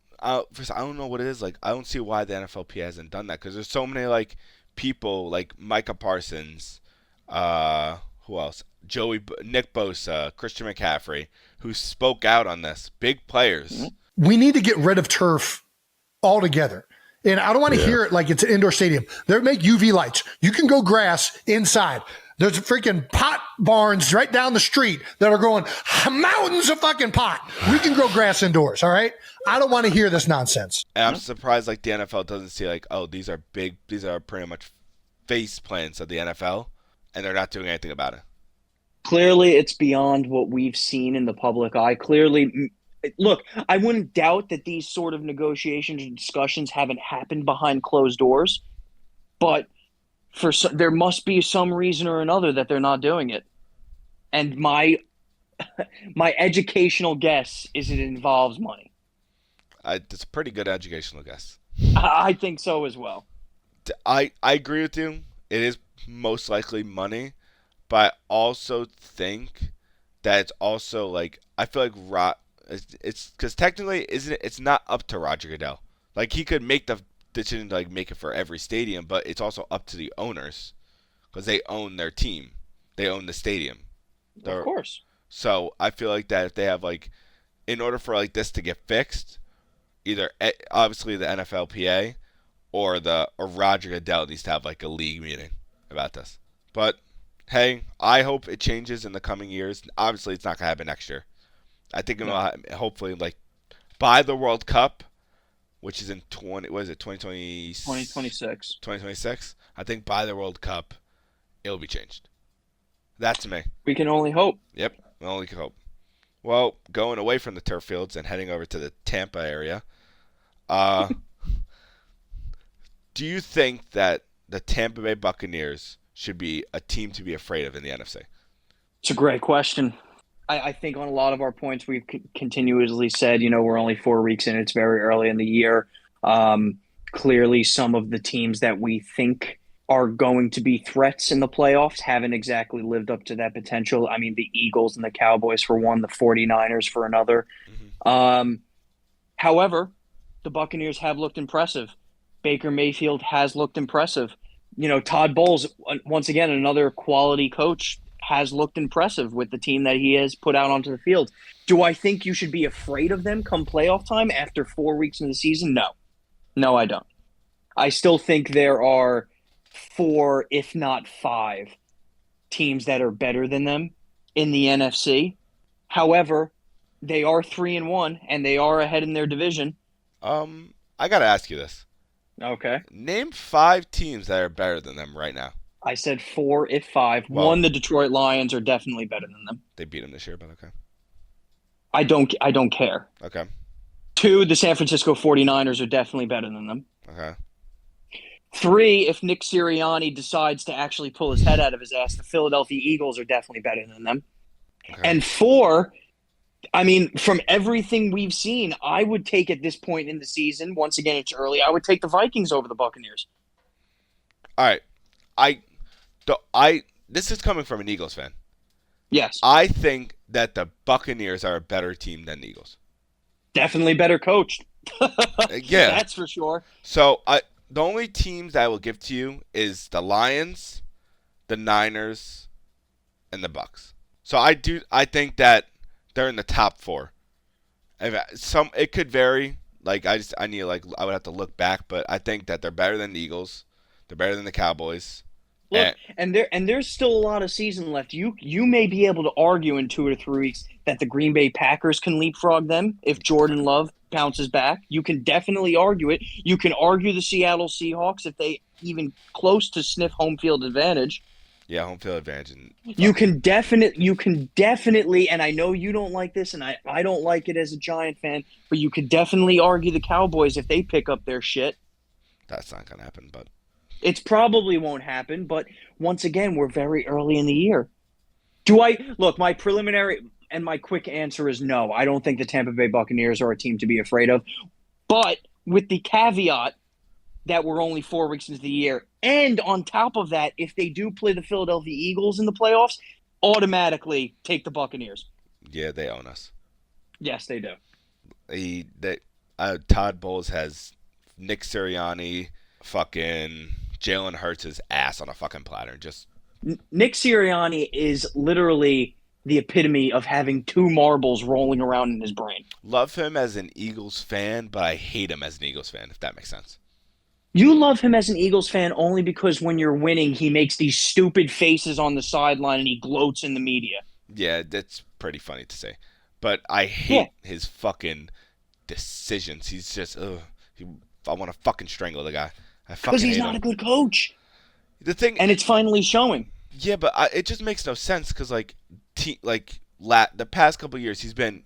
[SPEAKER 1] first, I don't know what it is. Like I don't see why the NFLP hasn't done that, because there's so many like people like Micah Parsons, who else? Nick Bosa, Christian McCaffrey, who spoke out on this. Big players.
[SPEAKER 6] We need to get rid of turf altogether. And I don't want to hear it like it's an indoor stadium. They make UV lights. You can go grass inside. There's freaking pot barns right down the street that are growing mountains of fucking pot. We can grow grass indoors, all right? I don't want to hear this nonsense.
[SPEAKER 1] And I'm surprised like the NFL doesn't see like, oh, these are pretty much face plants of the NFL, and they're not doing anything about it.
[SPEAKER 2] Clearly, it's beyond what we've seen in the public eye. Clearly, look, I wouldn't doubt that these sort of negotiations and discussions haven't happened behind closed doors, but there must be some reason or another that they're not doing it. And my educational guess is it involves money.
[SPEAKER 1] It's a pretty good educational guess.
[SPEAKER 2] I think so as well.
[SPEAKER 1] I agree with you. It is most likely money, but I also think that it's also like, I feel like it's because technically it's not up to Roger Goodell. Like, he could make the decision to like make it for every stadium, but it's also up to the owners because they own their team, they own the stadium.
[SPEAKER 2] Of course.
[SPEAKER 1] So I feel like that if they have like, in order for like this to get fixed, either obviously the NFLPA or Roger Goodell needs to have like a league meeting about this. But hey, I hope it changes in the coming years. Obviously, it's not gonna happen next year. I think it'll hopefully like by the World Cup, which is in 2026. 2026. I think by the World Cup, it'll be changed. That's me.
[SPEAKER 2] We can only hope.
[SPEAKER 1] Yep, we only can hope. Well, going away from the turf fields and heading over to the Tampa area, do you think that the Tampa Bay Buccaneers should be a team to be afraid of in the NFC?
[SPEAKER 2] It's a great question. I think on a lot of our points, we've continuously said, we're only 4 weeks in. It's very early in the year. Clearly, some of the teams that we think are going to be threats in the playoffs haven't exactly lived up to that potential. I mean, the Eagles and the Cowboys for one, the 49ers for another. Mm-hmm. However, the Buccaneers have looked impressive. Baker Mayfield has looked impressive. Todd Bowles, once again, another quality coach, has looked impressive with the team that he has put out onto the field. Do I think you should be afraid of them come playoff time after 4 weeks in the season? No. No, I don't. I still think there are 4, if not 5, teams that are better than them in the NFC. However, they are 3-1, and they are ahead in their division.
[SPEAKER 1] I got to ask you this.
[SPEAKER 2] Okay.
[SPEAKER 1] Name 5 teams that are better than them right now.
[SPEAKER 2] I said 4, if 5. Well, 1, the Detroit Lions are definitely better than them.
[SPEAKER 1] They beat them this year, but okay.
[SPEAKER 2] I don't care.
[SPEAKER 1] Okay.
[SPEAKER 2] 2, the San Francisco 49ers are definitely better than them.
[SPEAKER 1] Okay.
[SPEAKER 2] 3, if Nick Sirianni decides to actually pull his head out of his ass, the Philadelphia Eagles are definitely better than them. Okay. And 4, I mean, from everything we've seen, I would take at this point in the season, once again, it's early, I would take the Vikings over the Buccaneers.
[SPEAKER 1] All right. This is coming from an Eagles fan.
[SPEAKER 2] Yes.
[SPEAKER 1] I think that the Buccaneers are a better team than the Eagles.
[SPEAKER 2] Definitely better coached.
[SPEAKER 1] Yeah.
[SPEAKER 2] That's for sure.
[SPEAKER 1] So, the only teams I will give to you is the Lions, the Niners, and the Bucs. So I think that they're in the top 4. It could vary. Like I would have to look back, but I think that they're better than the Eagles. They're better than the Cowboys.
[SPEAKER 2] Look, and there's still a lot of season left. You may be able to argue in 2 or 3 weeks that the Green Bay Packers can leapfrog them if Jordan Love bounces back. You can definitely argue it. You can argue the Seattle Seahawks if they even close to sniff home field advantage.
[SPEAKER 1] Yeah, home field advantage.
[SPEAKER 2] You can definitely, and I know you don't like this, and I don't like it as a Giant fan, but you could definitely argue the Cowboys if they pick up their shit.
[SPEAKER 1] That's not going to happen, but
[SPEAKER 2] it probably won't happen, but once again, we're very early in the year. Look, my preliminary and my quick answer is no. I don't think the Tampa Bay Buccaneers are a team to be afraid of, but with the caveat that we're only 4 weeks into the year, and on top of that, if they do play the Philadelphia Eagles in the playoffs, automatically take the Buccaneers.
[SPEAKER 1] Yeah, they own us.
[SPEAKER 2] Yes, they do.
[SPEAKER 1] Todd Bowles has Nick Sirianni, fucking Jalen Hurts' ass on a fucking platter. Just
[SPEAKER 2] Nick Sirianni is literally the epitome of having two marbles rolling around in his brain.
[SPEAKER 1] Love him as an Eagles fan, but I hate him as an Eagles fan, if that makes sense.
[SPEAKER 2] You love him as an Eagles fan only because when you're winning, he makes these stupid faces on the sideline and he gloats in the media.
[SPEAKER 1] Yeah, that's pretty funny to say. But I hate his fucking decisions. He's just, I want to fucking strangle the guy. I fucking
[SPEAKER 2] Because he's
[SPEAKER 1] hate
[SPEAKER 2] not
[SPEAKER 1] him.
[SPEAKER 2] a good coach.
[SPEAKER 1] The thing,
[SPEAKER 2] And it's finally showing.
[SPEAKER 1] yeah, but it just makes no sense because the past couple of years, he's been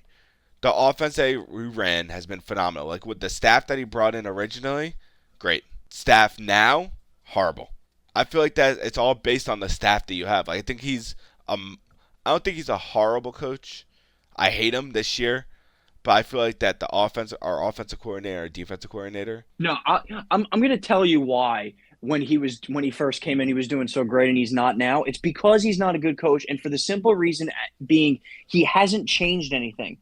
[SPEAKER 1] the offense that we ran has been phenomenal. Like with the staff that he brought in originally, great. Staff now, horrible. I feel like that it's all based on the staff that you have. Like, I don't think he's a horrible coach. I hate him this year, but I feel like that our offensive coordinator, our defensive coordinator.
[SPEAKER 2] No, I'm going to tell you why. When he first came in, he was doing so great, and he's not now. It's because he's not a good coach, and for the simple reason being he hasn't changed anything.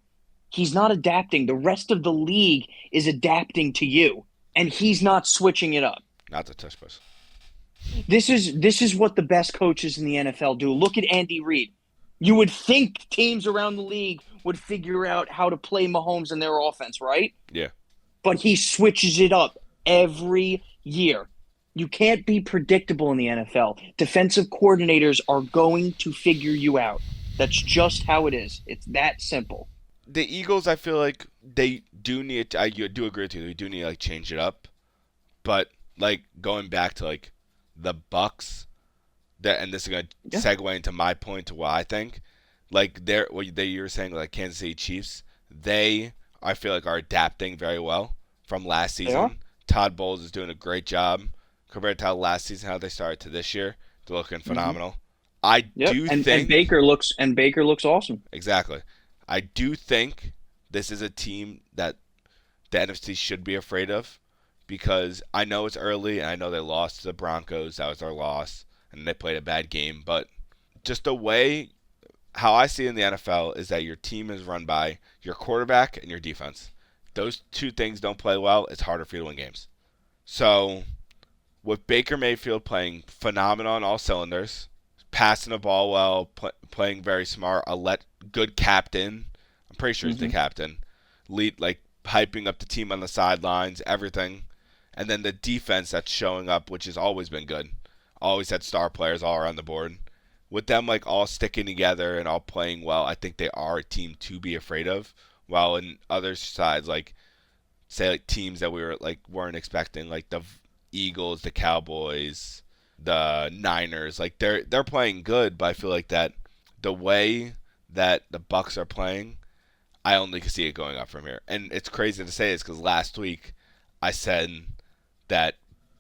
[SPEAKER 2] He's not adapting. The rest of the league is adapting to you, and he's not switching it up.
[SPEAKER 1] Not the touch bus.
[SPEAKER 2] This is what the best coaches in the NFL do. Look at Andy Reid. You would think teams around the league would figure out how to play Mahomes and their offense, right?
[SPEAKER 1] Yeah.
[SPEAKER 2] But he switches it up every year. You can't be predictable in the NFL. Defensive coordinators are going to figure you out. That's just how it is. It's that simple.
[SPEAKER 1] The Eagles, I feel like they do need. I do agree with you. They do need to change it up, but going back to the Bucks, and this is gonna segue into my point to what I think. You were saying Kansas City Chiefs. I feel like are adapting very well from last season. Todd Bowles is doing a great job compared to how last season how they started to this year. They're looking phenomenal. I do think
[SPEAKER 2] and Baker looks awesome.
[SPEAKER 1] Exactly. I do think this is a team that the NFC should be afraid of because I know it's early and I know they lost to the Broncos. That was their loss, and they played a bad game. But just the way how I see it in the NFL is that your team is run by your quarterback and your defense. Those two things don't play well, it's harder for you to win games. So with Baker Mayfield playing phenomenal on all cylinders, passing the ball well, playing very smart, good captain. I'm pretty sure he's the captain. Lead hyping up the team on the sidelines, everything. And then the defense that's showing up, which has always been good. Always had star players all around the board. With them all sticking together and all playing well, I think they are a team to be afraid of. While in other sides, teams that we weren't expecting, the Eagles, the Cowboys, the Niners, they're playing good, but I feel like that the way that the Bucks are playing, I only can see it going up from here. And it's crazy to say this because last week I said that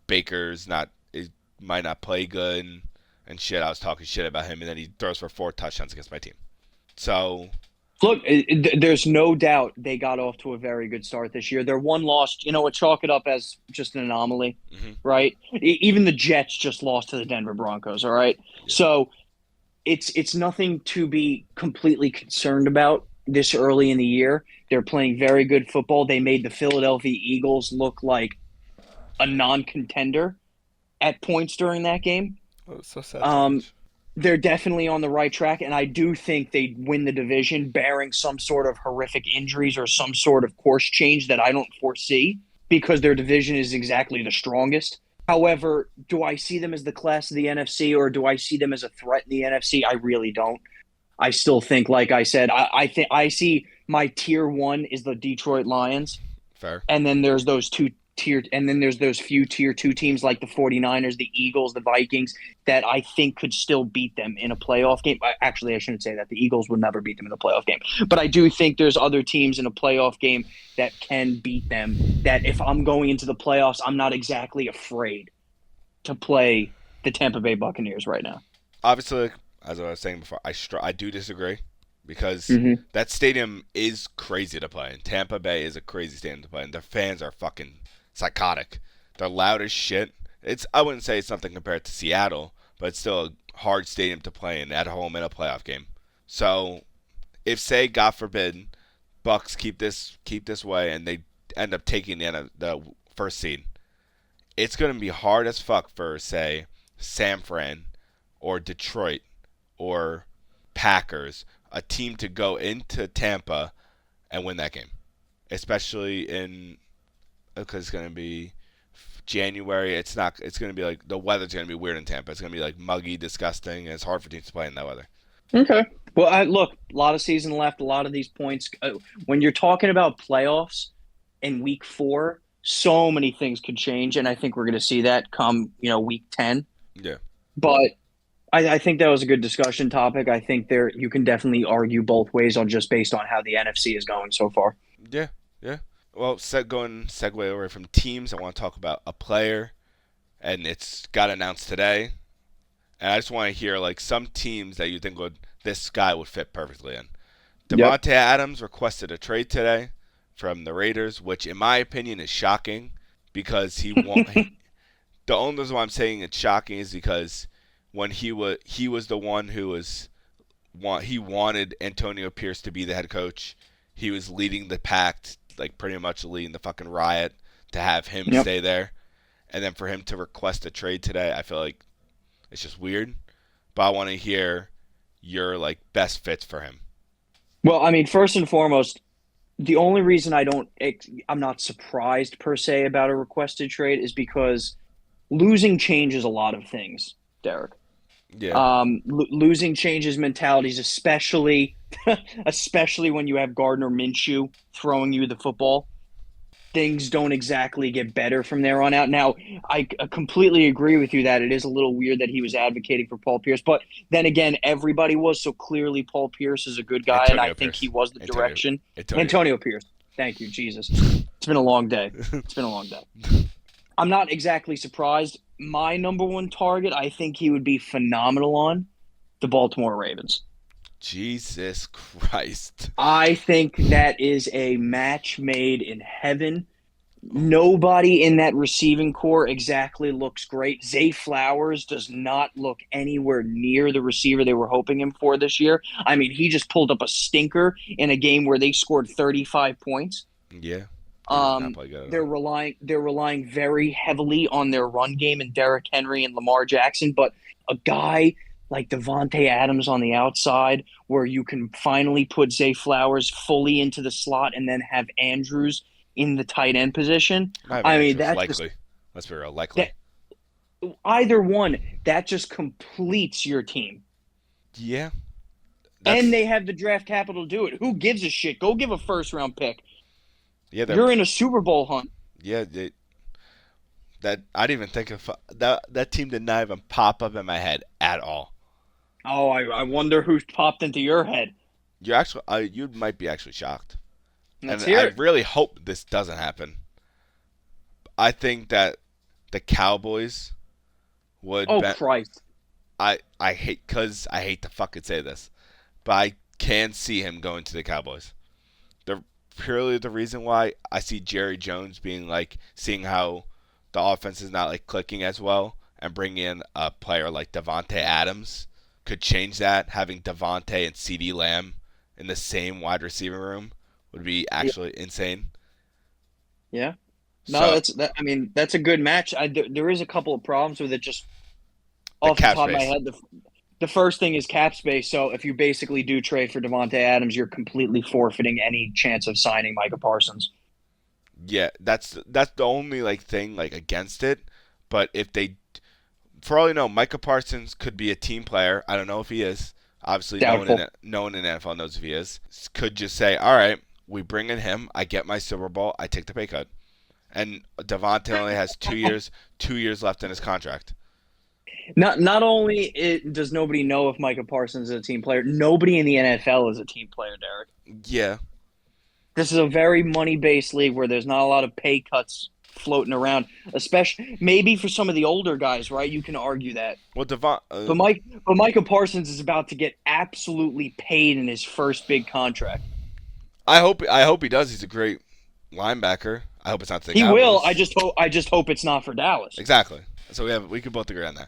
[SPEAKER 1] Baker's might not play good and shit. I was talking shit about him, and then he throws for 4 touchdowns against my team. So
[SPEAKER 2] look, there's no doubt they got off to a very good start this year. Their one loss, chalk it up as just an anomaly, right? Even the Jets just lost to the Denver Broncos, all right? Yeah. So it's nothing to be completely concerned about this early in the year. They're playing very good football. They made the Philadelphia Eagles look like a non-contender at points during that game.
[SPEAKER 1] Oh, so sad.
[SPEAKER 2] They're definitely on the right track, and I do think they'd win the division, barring some sort of horrific injuries or some sort of course change that I don't foresee, because their division is exactly the strongest. However, do I see them as the class of the NFC, or do I see them as a threat in the NFC? I really don't. I still think, like I said, I see my tier 1 is the Detroit Lions.
[SPEAKER 1] Fair.
[SPEAKER 2] And then there's those few tier 2 teams like the 49ers, the Eagles, the Vikings that I think could still beat them in a playoff game. Actually, I shouldn't say that. The Eagles would never beat them in a playoff game. But I do think there's other teams in a playoff game that can beat them, that if I'm going into the playoffs, I'm not exactly afraid to play the Tampa Bay Buccaneers right now.
[SPEAKER 1] Obviously, as I was saying before, I do disagree because that stadium is crazy to play in. Tampa Bay is a crazy stadium to play in. Their fans are fucking psychotic. They're loud as shit. I wouldn't say it's nothing compared to Seattle, but it's still a hard stadium to play in at home in a playoff game. So if, say, God forbid, Bucks keep this way and they end up taking the first seed, it's going to be hard as fuck for, say, San Fran or Detroit or Packers a team to go into Tampa and win that game, especially because it's going to be January. It's going to be like the weather's going to be weird in Tampa. It's going to be like muggy, disgusting, and it's hard for teams to play in that weather.
[SPEAKER 2] Okay. Well, look, a lot of season left, a lot of these points. When you're talking about playoffs in week 4, so many things could change, and I think we're going to see that come, week 10.
[SPEAKER 1] Yeah.
[SPEAKER 2] But I think that was a good discussion topic. I think you can definitely argue both ways on just based on how the NFC is going so far.
[SPEAKER 1] Yeah. Well, segue over from teams, I want to talk about a player, and it's got announced today. And I just want to hear like some teams that you think this guy would fit perfectly in. Davante Adams requested a trade today from the Raiders, which in my opinion is shocking because he won. The only reason why I'm saying it's shocking is because when he was the one who he wanted Antonio Pierce to be the head coach. He was leading the pack, like pretty much leading the fucking riot to have him stay there. And then for him to request a trade today, I feel like it's just weird. But I want to hear your like best fits for him.
[SPEAKER 2] Well, I mean, first and foremost, the only reason I'm not surprised per se about a requested trade is because losing changes a lot of things, Derek.
[SPEAKER 1] Yeah.
[SPEAKER 2] Losing changes mentalities, especially when you have Gardner Minshew throwing you the football. Things don't exactly get better from there on out. Now, I completely agree with you that it is a little weird that he was advocating for Paul Pierce. But then again, everybody was. So clearly Paul Pierce is a good guy, and I think he was the direction. Antonio Pierce. Thank you, Jesus. It's been a long day. I'm not exactly surprised. My number one target, I think he would be phenomenal on the Baltimore Ravens.
[SPEAKER 1] Jesus Christ.
[SPEAKER 2] I think that is a match made in heaven. Nobody in that receiving core exactly looks great. Zay Flowers does not look anywhere near the receiver they were hoping him for this year. I mean, he just pulled up a stinker in a game where they scored 35 points.
[SPEAKER 1] Yeah.
[SPEAKER 2] They're relying very heavily on their run game and Derrick Henry and Lamar Jackson, but a guy like Davante Adams on the outside where you can finally put Zay Flowers fully into the slot and then have Andrews in the tight end position. I mean, that's
[SPEAKER 1] likely. Let's be real, likely.
[SPEAKER 2] Either one, that just completes your team.
[SPEAKER 1] Yeah.
[SPEAKER 2] And they have the draft capital to do it. Who gives a shit? Go give a first-round pick.
[SPEAKER 1] Yeah,
[SPEAKER 2] you're in a Super Bowl hunt.
[SPEAKER 1] Yeah, that I didn't even think of that team did not even pop up in my head at all.
[SPEAKER 2] Oh, I wonder who's popped into your head.
[SPEAKER 1] You might be actually shocked.
[SPEAKER 2] Let's
[SPEAKER 1] and
[SPEAKER 2] hear
[SPEAKER 1] I
[SPEAKER 2] it.
[SPEAKER 1] really hope this doesn't happen. I think that the Cowboys would.
[SPEAKER 2] Oh Christ!
[SPEAKER 1] I hate to fucking say this, but I can see him going to the Cowboys. Purely the reason why I see Jerry Jones seeing how the offense is not clicking as well, and bringing in a player like Davante Adams could change that. Having Davante and CeeDee Lamb in the same wide receiving room would be actually insane.
[SPEAKER 2] Yeah. No, that's a good match. There is a couple of problems with it. Just off the top of my head, the first thing is cap space. So if you basically do trade for Davante Adams, you're completely forfeiting any chance of signing Micah Parsons.
[SPEAKER 1] Yeah, that's the only thing against it. But if they, for all you know, Micah Parsons could be a team player. I don't know if he is. Obviously, no one in the NFL knows if he is. Could just say, all right, we bring in him. I get my Super Bowl. I take the pay cut. And Davante only has 2 years left in his contract.
[SPEAKER 2] Not only does nobody know if Micah Parsons is a team player, nobody in the NFL is a team player, Derek.
[SPEAKER 1] Yeah.
[SPEAKER 2] This is a very money-based league where there's not a lot of pay cuts floating around, especially maybe for some of the older guys, right? You can argue that.
[SPEAKER 1] Well,
[SPEAKER 2] but Micah Parsons is about to get absolutely paid in his first big contract.
[SPEAKER 1] I hope he does. He's a great linebacker. I hope it's not the
[SPEAKER 2] He
[SPEAKER 1] Cowboys.
[SPEAKER 2] will. I just hope it's not for Dallas.
[SPEAKER 1] Exactly. So we can both agree on that.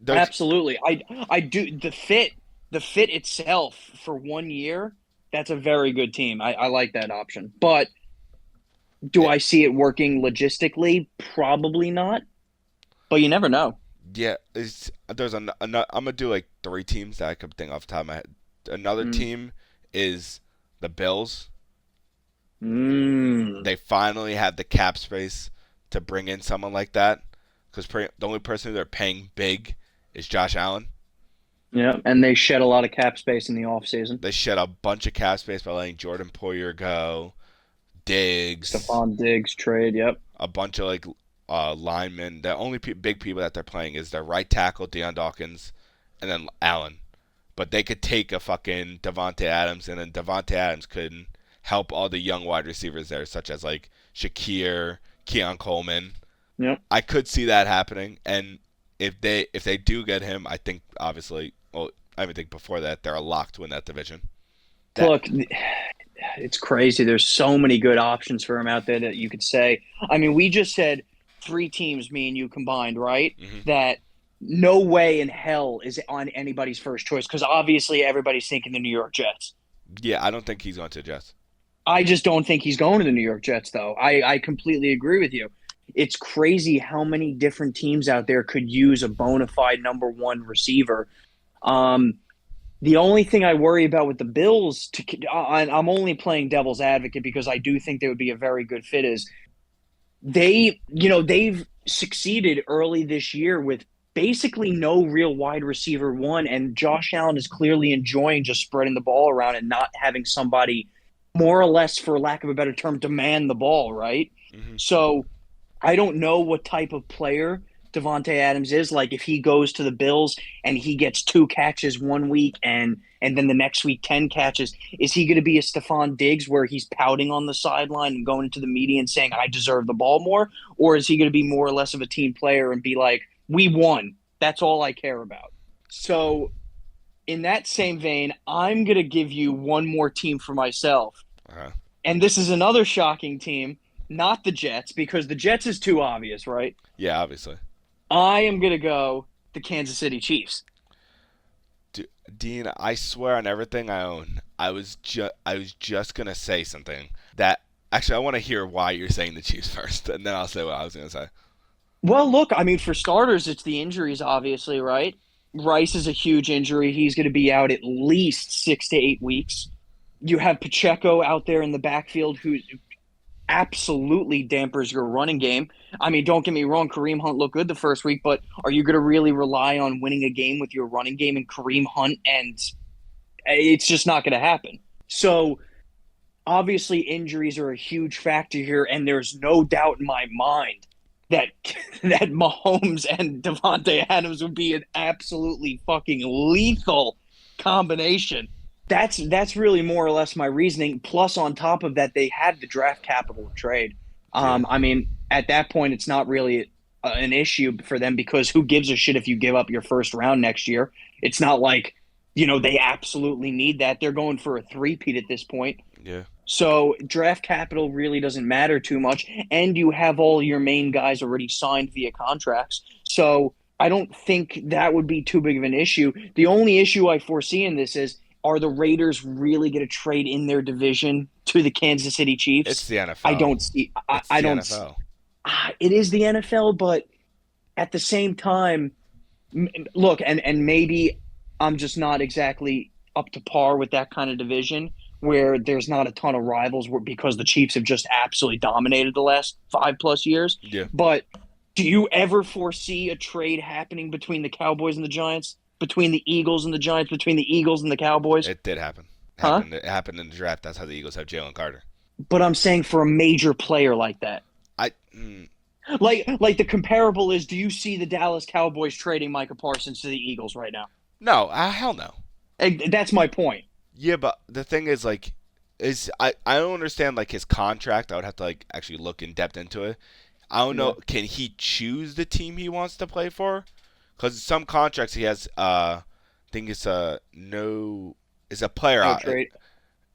[SPEAKER 2] Absolutely. I do the fit itself for 1 year. That's a very good team. I like that option. But do I see it working logistically? Probably not. But you never know.
[SPEAKER 1] Yeah, I'm gonna do 3 teams that I could think off the top of my head Another team is the Bills.
[SPEAKER 2] Mm.
[SPEAKER 1] They finally have the cap space to bring in someone like that because the only person who they're paying big is Josh Allen.
[SPEAKER 2] Yeah, and they shed a lot of cap space in the offseason.
[SPEAKER 1] They shed a bunch of cap space by letting Jordan Poyer go, Diggs,
[SPEAKER 2] Stephon Diggs trade, yep.
[SPEAKER 1] a bunch of linemen. The only big people that they're playing is their right tackle, Deion Dawkins, and then Allen. But they could take a fucking Devontae Adams, and then Devontae Adams could help all the young wide receivers there, such as like Shakir, Keon Coleman.
[SPEAKER 2] Yep.
[SPEAKER 1] I could see that happening, and if they do get him, I think obviously, well, I even think before that they're a lock to win that division.
[SPEAKER 2] Look, it's crazy. There's so many good options for him out there that you could say. I mean, we just said 3 teams, me and you combined, right?
[SPEAKER 1] Mm-hmm.
[SPEAKER 2] That no way in hell is on anybody's first choice because obviously everybody's thinking the New York Jets.
[SPEAKER 1] Yeah, I don't think he's going to the Jets.
[SPEAKER 2] I just don't think he's going to the New York Jets, though. I completely agree with you. It's crazy how many different teams out there could use a bona fide number 1 receiver. The only thing I worry about with the Bills, I'm only playing devil's advocate because I do think they would be a very good fit, is they've succeeded early this year with basically no real wide receiver 1, and Josh Allen is clearly enjoying just spreading the ball around and not having somebody more or less, for lack of a better term, demand the ball, right?
[SPEAKER 1] Mm-hmm.
[SPEAKER 2] So I don't know what type of player Devontae Adams is. Like if he goes to the Bills and he gets 2 catches one week and then the next week 10 catches, is he going to be a Stephon Diggs where he's pouting on the sideline and going into the media and saying, I deserve the ball more? Or is he going to be more or less of a team player and be like, we won. That's all I care about. So in that same vein, I'm going to give you one more team for myself.
[SPEAKER 1] Uh-huh.
[SPEAKER 2] And this is another shocking team, not the Jets, because the Jets is too obvious, right?
[SPEAKER 1] Yeah, obviously.
[SPEAKER 2] I am going to go the Kansas City Chiefs.
[SPEAKER 1] Dean, I swear on everything I own, I was just going to say something that actually I want to hear why you're saying the Chiefs first, and then I'll say what I was going to say.
[SPEAKER 2] Well, look, I mean, for starters, it's the injuries, obviously, right? Rice is a huge injury. He's going to be out at least 6 to 8 weeks. You have Pacheco out there in the backfield who absolutely dampers your running game. I mean, don't get me wrong, Kareem Hunt looked good the first week, but are you going to really rely on winning a game with your running game and Kareem Hunt? And it's just not going to happen. So obviously injuries are a huge factor here, and there's no doubt in my mind that Mahomes and Devontae Adams would be an absolutely fucking lethal combination. That's really more or less my reasoning. Plus, on top of that, they had the draft capital to trade. I mean, at that point, it's not really an issue for them because who gives a shit if you give up your first round next year? It's not like, they absolutely need that. They're going for a 3-peat at this point.
[SPEAKER 1] Yeah.
[SPEAKER 2] So draft capital really doesn't matter too much, and you have all your main guys already signed via contracts. So I don't think that would be too big of an issue. The only issue I foresee in this is, are the Raiders really going to trade in their division to the Kansas City Chiefs?
[SPEAKER 1] It's the NFL.
[SPEAKER 2] I don't see. I don't.
[SPEAKER 1] NFL.
[SPEAKER 2] It is the NFL, but at the same time, look, and maybe I'm just not exactly up to par with that kind of division where there's not a ton of rivals because the Chiefs have just absolutely dominated the last 5+ years.
[SPEAKER 1] Yeah.
[SPEAKER 2] But do you ever foresee a trade happening between the Cowboys and the Giants? Between the Eagles and the Giants, between the Eagles and the Cowboys?
[SPEAKER 1] It did happen.
[SPEAKER 2] Huh?
[SPEAKER 1] It happened in the draft. That's how the Eagles have Jalen Carter.
[SPEAKER 2] But I'm saying for a major player like that. Like the comparable is, do you see the Dallas Cowboys trading Micah Parsons to the Eagles right now?
[SPEAKER 1] No, hell no.
[SPEAKER 2] That's my point.
[SPEAKER 1] Yeah, but the thing is, I don't understand, his contract. I would have to, actually look in depth into it. I don't know. Can he choose the team he wants to play for? Because some contracts he has, I think it's a player
[SPEAKER 2] No
[SPEAKER 1] out.
[SPEAKER 2] trade.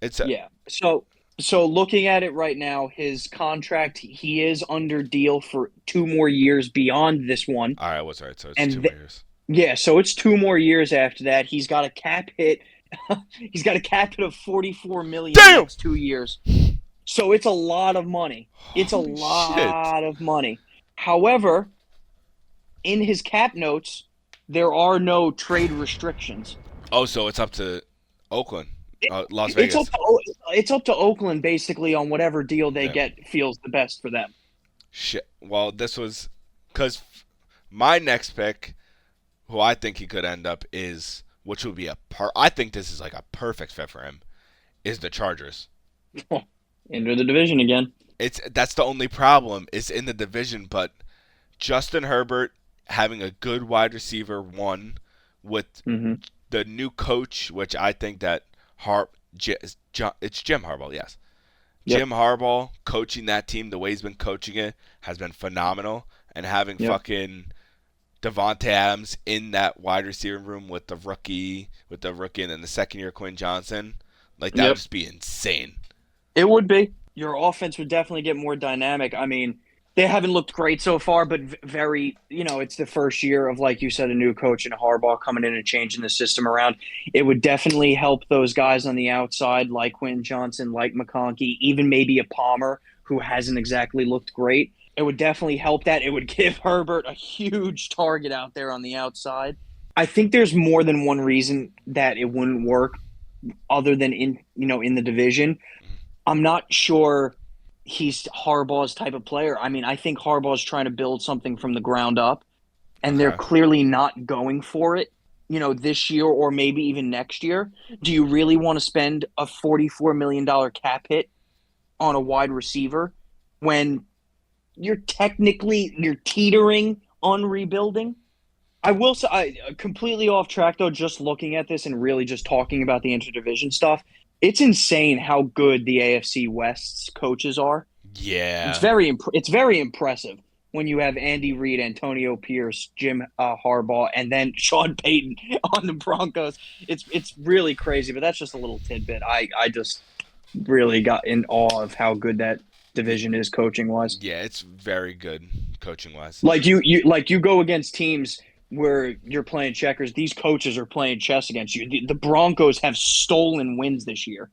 [SPEAKER 1] Yeah.
[SPEAKER 2] So looking at it right now, his contract, he is under deal for 2 more years beyond this one.
[SPEAKER 1] All right, what's right? So it's 2 more years.
[SPEAKER 2] Yeah, so it's 2 more years after that. He's got a cap hit. He's got a cap hit of $44 million in the next 2 years. So it's a lot of money. It's a lot of money. However, in his cap notes, there are no trade restrictions.
[SPEAKER 1] Oh, so it's up to Oakland, Las
[SPEAKER 2] It's
[SPEAKER 1] Vegas.
[SPEAKER 2] it's up to Oakland basically on whatever deal they
[SPEAKER 1] Yeah.
[SPEAKER 2] get feels the best for them.
[SPEAKER 1] Shit. Well, this was because my next pick, who I think he could end up is, which would be I think this is like a perfect fit for him, is the Chargers.
[SPEAKER 2] Into the division again.
[SPEAKER 1] That's the only problem is in the division, but Justin Herbert having a good wide receiver one with the new coach, which I think that it's Jim Harbaugh, yes.
[SPEAKER 2] Yep.
[SPEAKER 1] Jim Harbaugh coaching that team the way he's been coaching it has been phenomenal, and having fucking Devontae Adams in that wide receiver room with the rookie, and then the second year Quinn Johnson, like that would just be insane.
[SPEAKER 2] It would be. Your offense would definitely get more dynamic. I mean, they haven't looked great so far, but very, it's the first year of, like you said, a new coach and Harbaugh coming in and changing the system around. It would definitely help those guys on the outside, like Quinn Johnson, like McConkey, even maybe a Palmer, who hasn't exactly looked great. It would definitely help that. It would give Herbert a huge target out there on the outside. I think there's more than one reason that it wouldn't work other than in the division. I'm not sure he's Harbaugh's type of player. I mean, I think Harbaugh's trying to build something from the ground up, and they're clearly not going for it, this year or maybe even next year. Do you really want to spend a $44 million cap hit on a wide receiver when you're teetering on rebuilding? I will say, completely off track though, just looking at this and really just talking about the interdivision stuff, it's insane how good the AFC West's coaches are.
[SPEAKER 1] Yeah.
[SPEAKER 2] It's very impressive when you have Andy Reid, Antonio Pierce, Jim Harbaugh, and then Sean Payton on the Broncos. It's really crazy, but that's just a little tidbit. I just really got in awe of how good that division is coaching wise.
[SPEAKER 1] Yeah, it's very good coaching wise.
[SPEAKER 2] Like you go against teams where you're playing checkers. These coaches are playing chess against you. The Broncos have stolen wins this year.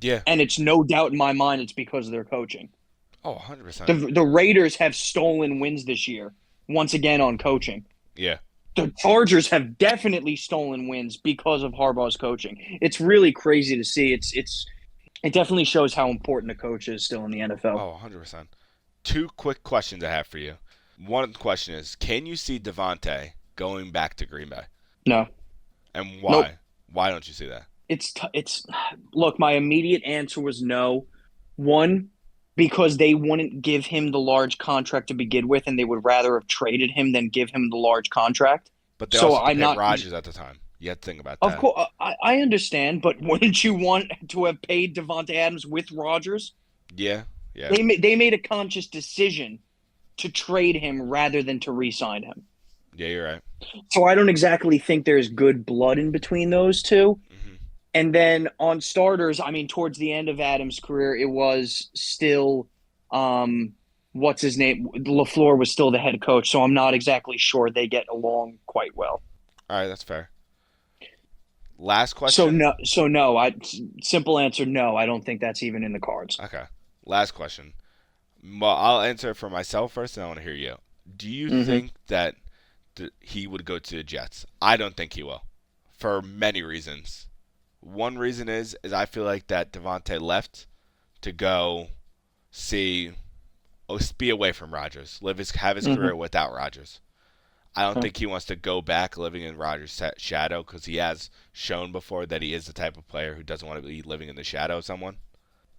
[SPEAKER 1] Yeah.
[SPEAKER 2] And it's no doubt in my mind it's because of their coaching.
[SPEAKER 1] Oh, 100%.
[SPEAKER 2] The Raiders have stolen wins this year, once again on coaching.
[SPEAKER 1] Yeah.
[SPEAKER 2] The Chargers have definitely stolen wins because of Harbaugh's coaching. It's really crazy to see. It definitely shows how important a coach is still in the NFL.
[SPEAKER 1] Oh, 100%. Two quick questions I have for you. One question is, can you see Devontae going back to Green Bay?
[SPEAKER 2] No.
[SPEAKER 1] And why?
[SPEAKER 2] Nope.
[SPEAKER 1] Why don't you see that?
[SPEAKER 2] Look, my immediate answer was no. One, because they wouldn't give him the large contract to begin with, and they would rather have traded him than give him the large contract.
[SPEAKER 1] But they also paid Rodgers at the time. You had to think about that.
[SPEAKER 2] Of course, I understand, but wouldn't you want to have paid Devontae Adams with Rodgers?
[SPEAKER 1] Yeah.
[SPEAKER 2] They made a conscious decision to trade him rather than to re-sign him.
[SPEAKER 1] Yeah, you're right.
[SPEAKER 2] So I don't exactly think there's good blood in between those two.
[SPEAKER 1] Mm-hmm.
[SPEAKER 2] And then on starters, I mean, towards the end of Adams' career, it was still, what's his name? LaFleur was still the head coach, so I'm not exactly sure they get along quite well.
[SPEAKER 1] All right, that's fair. Last question.
[SPEAKER 2] Simple answer, no. I don't think that's even in the cards.
[SPEAKER 1] Okay. Last question. Well, I'll answer it for myself first, and I want to hear you. Do you think that he would go to the Jets? I don't think he will, for many reasons. One reason is I feel like that Devontae left to go be away from Rodgers, have his career without Rodgers. I don't think he wants to go back living in Rodgers' shadow, because he has shown before that he is the type of player who doesn't want to be living in the shadow of someone.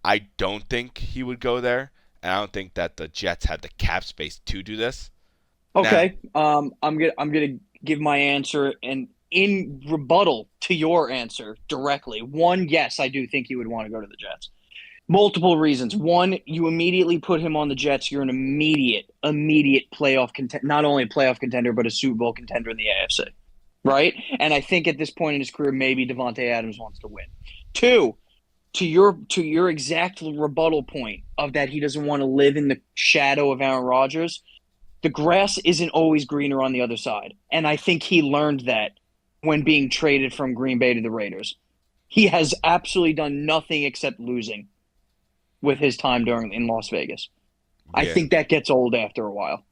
[SPEAKER 1] I don't think he would go there, and I don't think that the Jets had the cap space to do this.
[SPEAKER 2] Okay, I'm gonna give my answer, and in rebuttal to your answer directly. One, yes, I do think he would want to go to the Jets. Multiple reasons. One, you immediately put him on the Jets, you're an immediate playoff contender, not only a playoff contender, but a Super Bowl contender in the AFC, right? And I think at this point in his career, maybe Devontae Adams wants to win. Two, to your exact rebuttal point of that he doesn't want to live in the shadow of Aaron Rodgers, the grass isn't always greener on the other side. And I think he learned that when being traded from Green Bay to the Raiders. He has absolutely done nothing except losing with his time in Las Vegas. Yeah. I think that gets old after a while.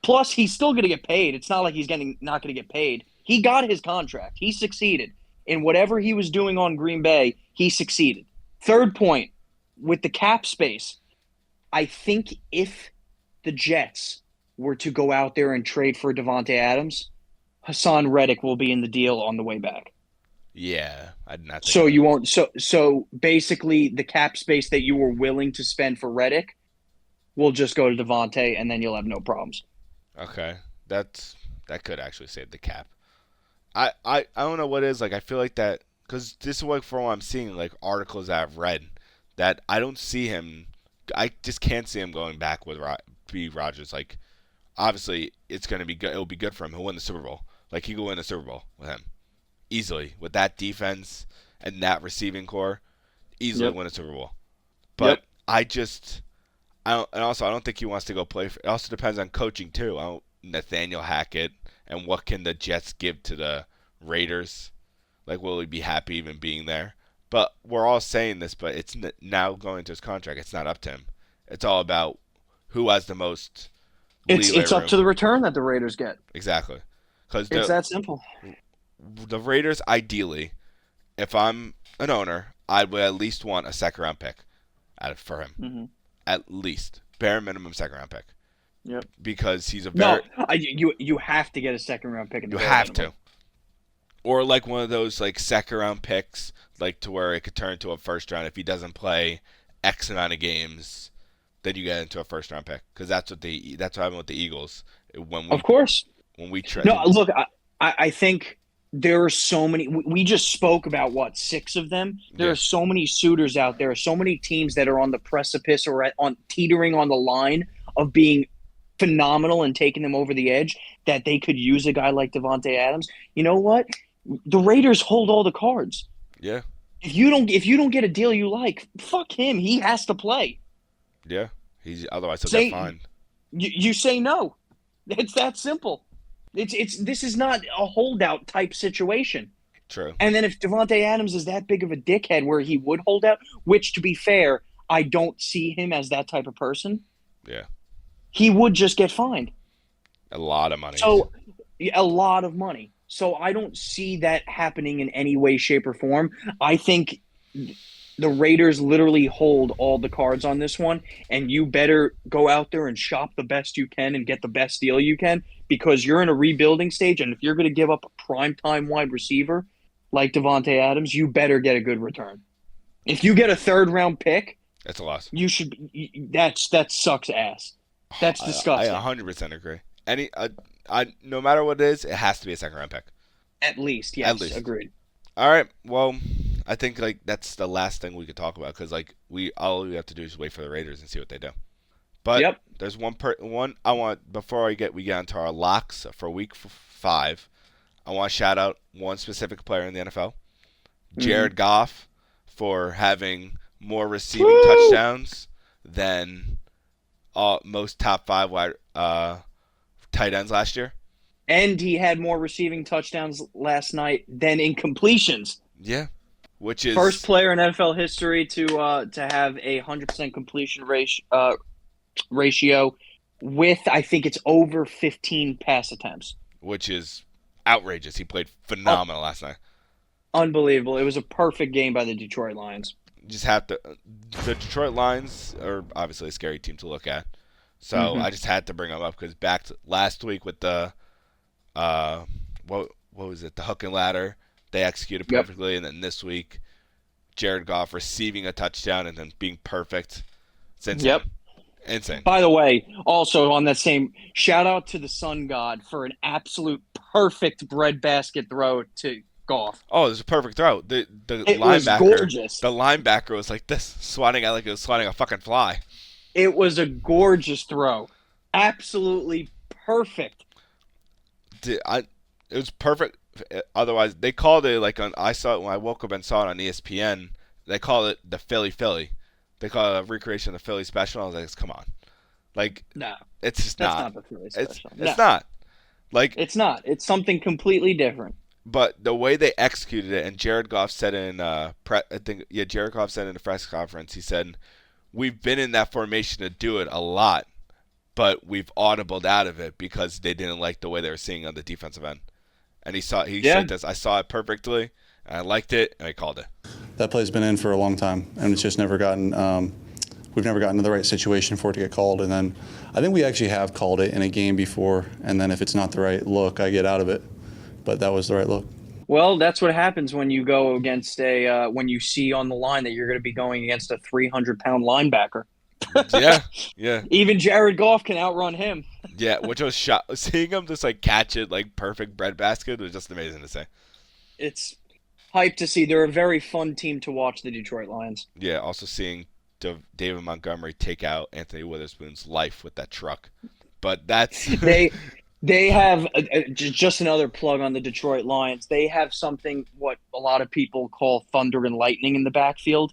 [SPEAKER 2] Plus, he's still going to get paid. It's not like he's not going to get paid. He got his contract. He succeeded. in whatever he was doing on Green Bay, he succeeded. Third point, with the cap space, I think if the Jets were to go out there and trade for Devontae Adams, Hassan Reddick will be in the deal on the way back.
[SPEAKER 1] Yeah, I did not think
[SPEAKER 2] So
[SPEAKER 1] of
[SPEAKER 2] you
[SPEAKER 1] that.
[SPEAKER 2] won't. So basically, the cap space that you were willing to spend for Reddick will just go to Devontae, and then you'll have no problems.
[SPEAKER 1] Okay, that could actually save the cap. I don't know what it is. Like, I feel like that because this is like from what I'm seeing, like articles that I've read, that I don't see him. I just can't see him going back with B. Rogers. Like, obviously, it's gonna be good. It'll be good for him. He'll win the Super Bowl. Like, he could win the Super Bowl with him easily with that defense and that receiving core. Easily
[SPEAKER 2] Yep.
[SPEAKER 1] win a Super Bowl. But
[SPEAKER 2] Yep.
[SPEAKER 1] and also I don't think he wants to go play. It also depends on coaching too. Nathaniel Hackett and what can the Jets give to the Raiders? Like, will he be happy even being there? But we're all saying this, but it's now going to his contract. It's not up to him. It's all about who has the most.
[SPEAKER 2] It's up
[SPEAKER 1] room.
[SPEAKER 2] to the return that the Raiders get.
[SPEAKER 1] Exactly, because
[SPEAKER 2] It's that simple.
[SPEAKER 1] the Raiders ideally, if I'm an owner, I would at least want a second round pick for him.
[SPEAKER 2] Mm-hmm.
[SPEAKER 1] At least bare minimum second round pick.
[SPEAKER 2] Yep.
[SPEAKER 1] Because he's a very
[SPEAKER 2] You have to get a second round pick. In the
[SPEAKER 1] you
[SPEAKER 2] bare
[SPEAKER 1] have
[SPEAKER 2] minimum.
[SPEAKER 1] to. Or like one of those like second round picks, like to where it could turn into a first round if he doesn't play X amount of games. Then you get into a first round pick because that's what happened with the Eagles
[SPEAKER 2] Of course.
[SPEAKER 1] when we
[SPEAKER 2] No, look, I think there are so many. We just spoke about what, 6 of them. There
[SPEAKER 1] Yeah.
[SPEAKER 2] are so many suitors out there. So many teams that are on the precipice or on teetering on the line of being phenomenal and taking them over the edge that they could use a guy like Devontae Adams. You know what? The Raiders hold all the cards.
[SPEAKER 1] Yeah,
[SPEAKER 2] If you don't get a deal you like, fuck him. He has to play.
[SPEAKER 1] yeah. Otherwise he'll
[SPEAKER 2] Say-
[SPEAKER 1] get fined.
[SPEAKER 2] You say no. It's that simple. This is not a holdout type situation.
[SPEAKER 1] True.
[SPEAKER 2] And then if Devontae Adams is that big of a dickhead where he would hold out, which to be fair, I don't see him as that type of person,
[SPEAKER 1] Yeah,
[SPEAKER 2] he would just get fined.
[SPEAKER 1] a lot of money.
[SPEAKER 2] So a lot of money. So I don't see that happening in any way, shape, or form. I think the Raiders literally hold all the cards on this one, and you better go out there and shop the best you can and get the best deal you can because you're in a rebuilding stage, and if you're going to give up a primetime wide receiver like Devontae Adams, you better get a good return. If you get a third-round pick,
[SPEAKER 1] That's a loss.
[SPEAKER 2] you should. That sucks ass. That's disgusting.
[SPEAKER 1] I 100% agree. No matter what it is, it has to be a second round pick.
[SPEAKER 2] At least, yes,
[SPEAKER 1] At least.
[SPEAKER 2] agreed.
[SPEAKER 1] All right. Well, I think like that's the last thing we could talk about because like all we have to do is wait for the Raiders and see what they do. But
[SPEAKER 2] Yep.
[SPEAKER 1] there's one I want before we get into our locks for week 5. I want to shout out one specific player in the NFL, Jared Geoff, for having more receiving touchdowns than most top 5 wide tight ends last year.
[SPEAKER 2] And he had more receiving touchdowns last night than incompletions.
[SPEAKER 1] Yeah, which is
[SPEAKER 2] First player in NFL history to have a 100% completion ratio with, I think it's over 15 pass attempts.
[SPEAKER 1] which is outrageous. He played phenomenal last night.
[SPEAKER 2] Unbelievable. It was a perfect game by the Detroit Lions.
[SPEAKER 1] Just have to. The Detroit Lions are obviously a scary team to look at, so I just had to bring them up because back to last week with the what was it? The hook and ladder. They executed perfectly, and then this week, Jared Goff receiving a touchdown and then being perfect. It's insane.
[SPEAKER 2] Yep.
[SPEAKER 1] Insane.
[SPEAKER 2] By the way, also on that same, shout out to the Sun God for an absolute perfect breadbasket throw to Goff.
[SPEAKER 1] Oh, it was a perfect throw. The
[SPEAKER 2] It was
[SPEAKER 1] linebacker,
[SPEAKER 2] gorgeous.
[SPEAKER 1] the linebacker was like this, swatting it like it was swatting a fucking fly.
[SPEAKER 2] It was a gorgeous throw. Absolutely perfect.
[SPEAKER 1] It was perfect. Otherwise, they called it like I saw it when I woke up and saw it on ESPN. They called it the Philly. They call it a recreation of the Philly special. I was like, come on, like
[SPEAKER 2] No,
[SPEAKER 1] it's just
[SPEAKER 2] that's
[SPEAKER 1] not.
[SPEAKER 2] not the Philly
[SPEAKER 1] It's
[SPEAKER 2] special.
[SPEAKER 1] not. Like,
[SPEAKER 2] It's not. It's something completely different.
[SPEAKER 1] but the way they executed it, and Jared Goff said in Jared Goff said in the press conference, he said, "We've been in that formation to do it a lot, but we've audibled out of it because they didn't like the way they were seeing on the defensive end." And he said this, I saw it perfectly, I liked it, and I called it.
[SPEAKER 7] That play's been in for a long time, and it's just never gotten. We've never gotten to the right situation for it to get called, and then I think we actually have called it in a game before, and then if it's not the right look, I get out of it. But that was the right look.
[SPEAKER 2] Well, that's what happens when you go against when you see on the line that you're going to be going against a 300-pound linebacker.
[SPEAKER 1] Yeah.
[SPEAKER 2] Even Jared Geoff can outrun him.
[SPEAKER 1] Yeah, which was seeing him just like catch it like perfect breadbasket was just amazing to see.
[SPEAKER 2] It's hype to see. They're a very fun team to watch, the Detroit Lions.
[SPEAKER 1] Yeah, also seeing David Montgomery take out Anthony Witherspoon's life with that truck. But that's
[SPEAKER 2] They have just another plug on the Detroit Lions. They have something what a lot of people call thunder and lightning in the backfield,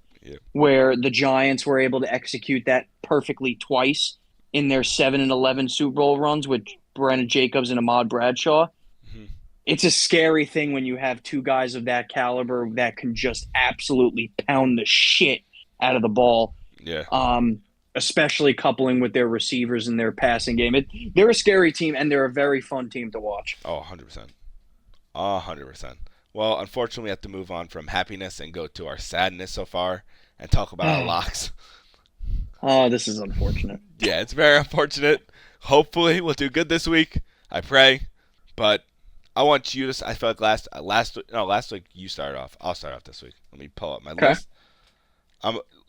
[SPEAKER 2] where the Giants were able to execute that perfectly twice in their 7-11 Super Bowl runs with Brandon Jacobs and Ahmad Bradshaw. Mm-hmm. It's a scary thing when you have two guys of that caliber that can just absolutely pound the shit out of the ball.
[SPEAKER 1] Yeah.
[SPEAKER 2] Especially coupling with their receivers and their passing game. They're a scary team, and they're a very fun team to watch.
[SPEAKER 1] Oh, 100%. 100%. Well, unfortunately, we have to move on from happiness and go to our sadness so far and talk about our locks.
[SPEAKER 2] Oh, this is unfortunate.
[SPEAKER 1] Yeah, it's very unfortunate. Hopefully, we'll do good this week. I pray. But I want you to – I feel like last week you started off. I'll start off this week. Let me pull up my list.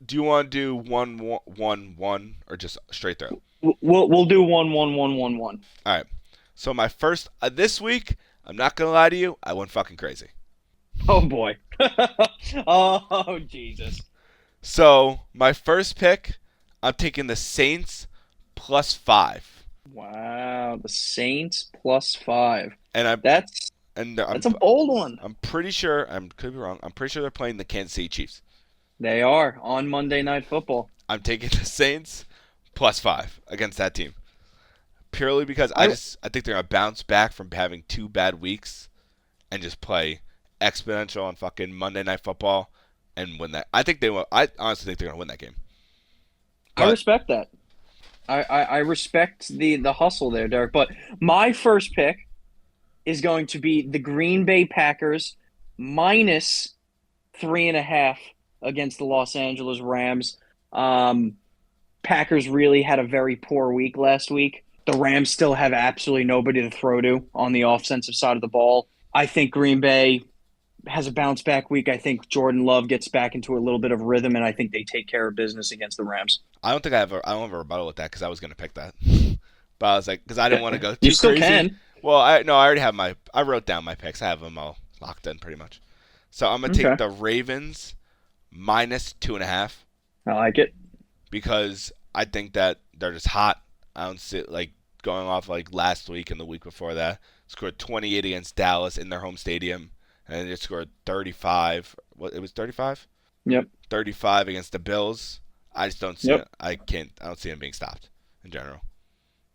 [SPEAKER 1] Do you want to do 1-1-1 or just straight through?
[SPEAKER 2] We'll do 1-1-1-1-1.
[SPEAKER 1] All right. So my first this week, I'm not gonna lie to you, I went fucking crazy.
[SPEAKER 2] Oh boy. Oh Jesus.
[SPEAKER 1] So my first pick, I'm taking the Saints +5.
[SPEAKER 2] Wow, the Saints +5.
[SPEAKER 1] And
[SPEAKER 2] that's a bold one.
[SPEAKER 1] I'm pretty sure could be wrong. I'm pretty sure they're playing the Kansas City Chiefs.
[SPEAKER 2] They are on Monday Night Football.
[SPEAKER 1] I'm taking the Saints +5 against that team. Purely because I think they're going to bounce back from having 2 bad weeks and just play exponential on fucking Monday Night Football and win that. I honestly think they're going to win that game.
[SPEAKER 2] I respect that. I respect the hustle there, Derek. But my first pick is going to be the Green Bay Packers -3.5 against the Los Angeles Rams. Packers really had a very poor week last week. The Rams still have absolutely nobody to throw to on the offensive side of the ball. I think Green Bay has a bounce-back week. I think Jordan Love gets back into a little bit of rhythm, and I think they take care of business against the Rams.
[SPEAKER 1] I don't have a rebuttal with that because I was going to pick that. But I was like, because I didn't want to go too
[SPEAKER 2] crazy. You still
[SPEAKER 1] crazy.
[SPEAKER 2] Can.
[SPEAKER 1] Well, I already have I wrote down my picks. I have them all locked in pretty much. So I'm going to take the Ravens -2.5.
[SPEAKER 2] I like it.
[SPEAKER 1] Because I think that they're just hot. I don't see going off like last week and the week before that. Scored 28 against Dallas in their home stadium. And they scored 35. It was 35?
[SPEAKER 2] Yep.
[SPEAKER 1] 35 against the Bills. I just don't see it. I don't see them being stopped in general.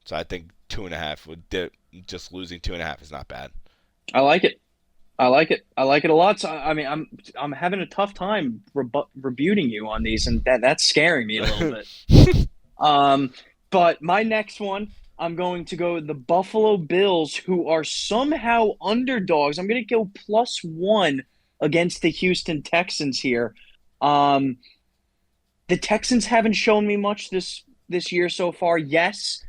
[SPEAKER 1] So I think 2.5 just losing 2.5 is not bad.
[SPEAKER 2] I like it. I like it a lot. So, I mean, I'm having a tough time rebuting you on these, and that's scaring me a little bit. But my next one, I'm going to go the Buffalo Bills, who are somehow underdogs. I'm going to go +1 against the Houston Texans here. The Texans haven't shown me much this year so far. Yes,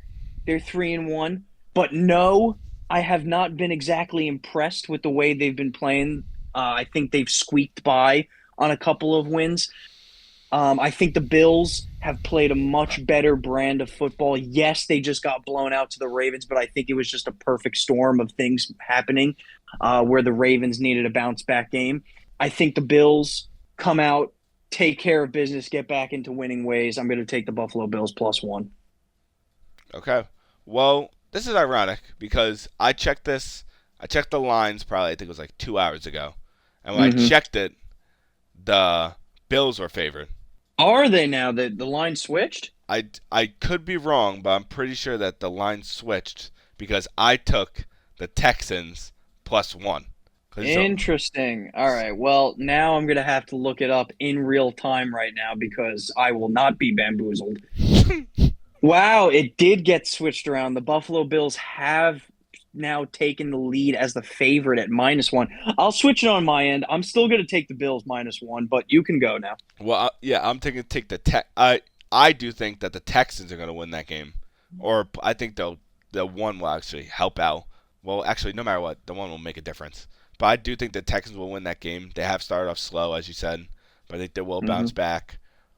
[SPEAKER 2] they're 3-1, but no, I have not been exactly impressed with the way they've been playing. I think they've squeaked by on a couple of wins. I think the Bills have played a much better brand of football. Yes, they just got blown out to the Ravens, but I think it was just a perfect storm of things happening where the Ravens needed a bounce-back game. I think the Bills come out, take care of business, get back into winning ways. I'm going to take the Buffalo Bills +1.
[SPEAKER 1] Okay. Well, this is ironic because I checked the lines probably, I think it was like 2 hours ago. And when I checked it, the Bills were favored.
[SPEAKER 2] Are they now? The line switched?
[SPEAKER 1] I could be wrong, but I'm pretty sure that the line switched because I took the Texans +1.
[SPEAKER 2] Interesting. All right. Well, now I'm going to have to look it up in real time right now because I will not be bamboozled. Wow, it did get switched around. The Buffalo Bills have now taken the lead as the favorite at -1. I'll switch it on my end. I'm still going to take the Bills -1, but you can go now.
[SPEAKER 1] Well, I'm take the Tech. I do think that the Texans are going to win that game, or I think the one will actually help out. Well, actually, no matter what, the one will make a difference. But I do think the Texans will win that game. They have started off slow, as you said, but I think they will bounce back.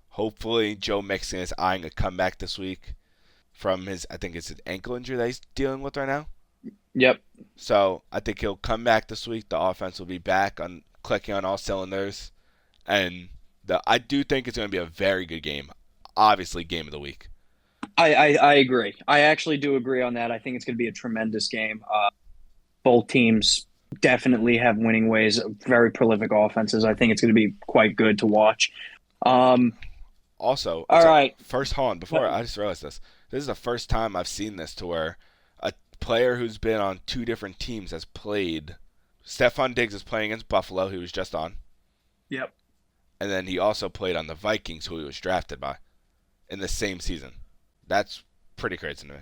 [SPEAKER 1] Hopefully, Joe Mixon is eyeing a comeback this week from his, I think it's an ankle injury that he's dealing with right now.
[SPEAKER 2] Yep.
[SPEAKER 1] So I think he'll come back this week. The offense will be back on clicking on all cylinders, and I do think it's going to be a very good game. Obviously, game of the week.
[SPEAKER 2] I agree. I actually do agree on that. I think it's going to be a tremendous game. Both teams definitely have winning ways, very prolific offenses. I think it's going to be quite good to watch.
[SPEAKER 1] Also,
[SPEAKER 2] all right.
[SPEAKER 1] First, hold on. Before I just realized this. This is the first time I've seen this to where a player who's been on two different teams has played. Stephon Diggs is playing against Buffalo, who was just on.
[SPEAKER 2] Yep.
[SPEAKER 1] And then he also played on the Vikings, who he was drafted by, in the same season. That's pretty crazy to me.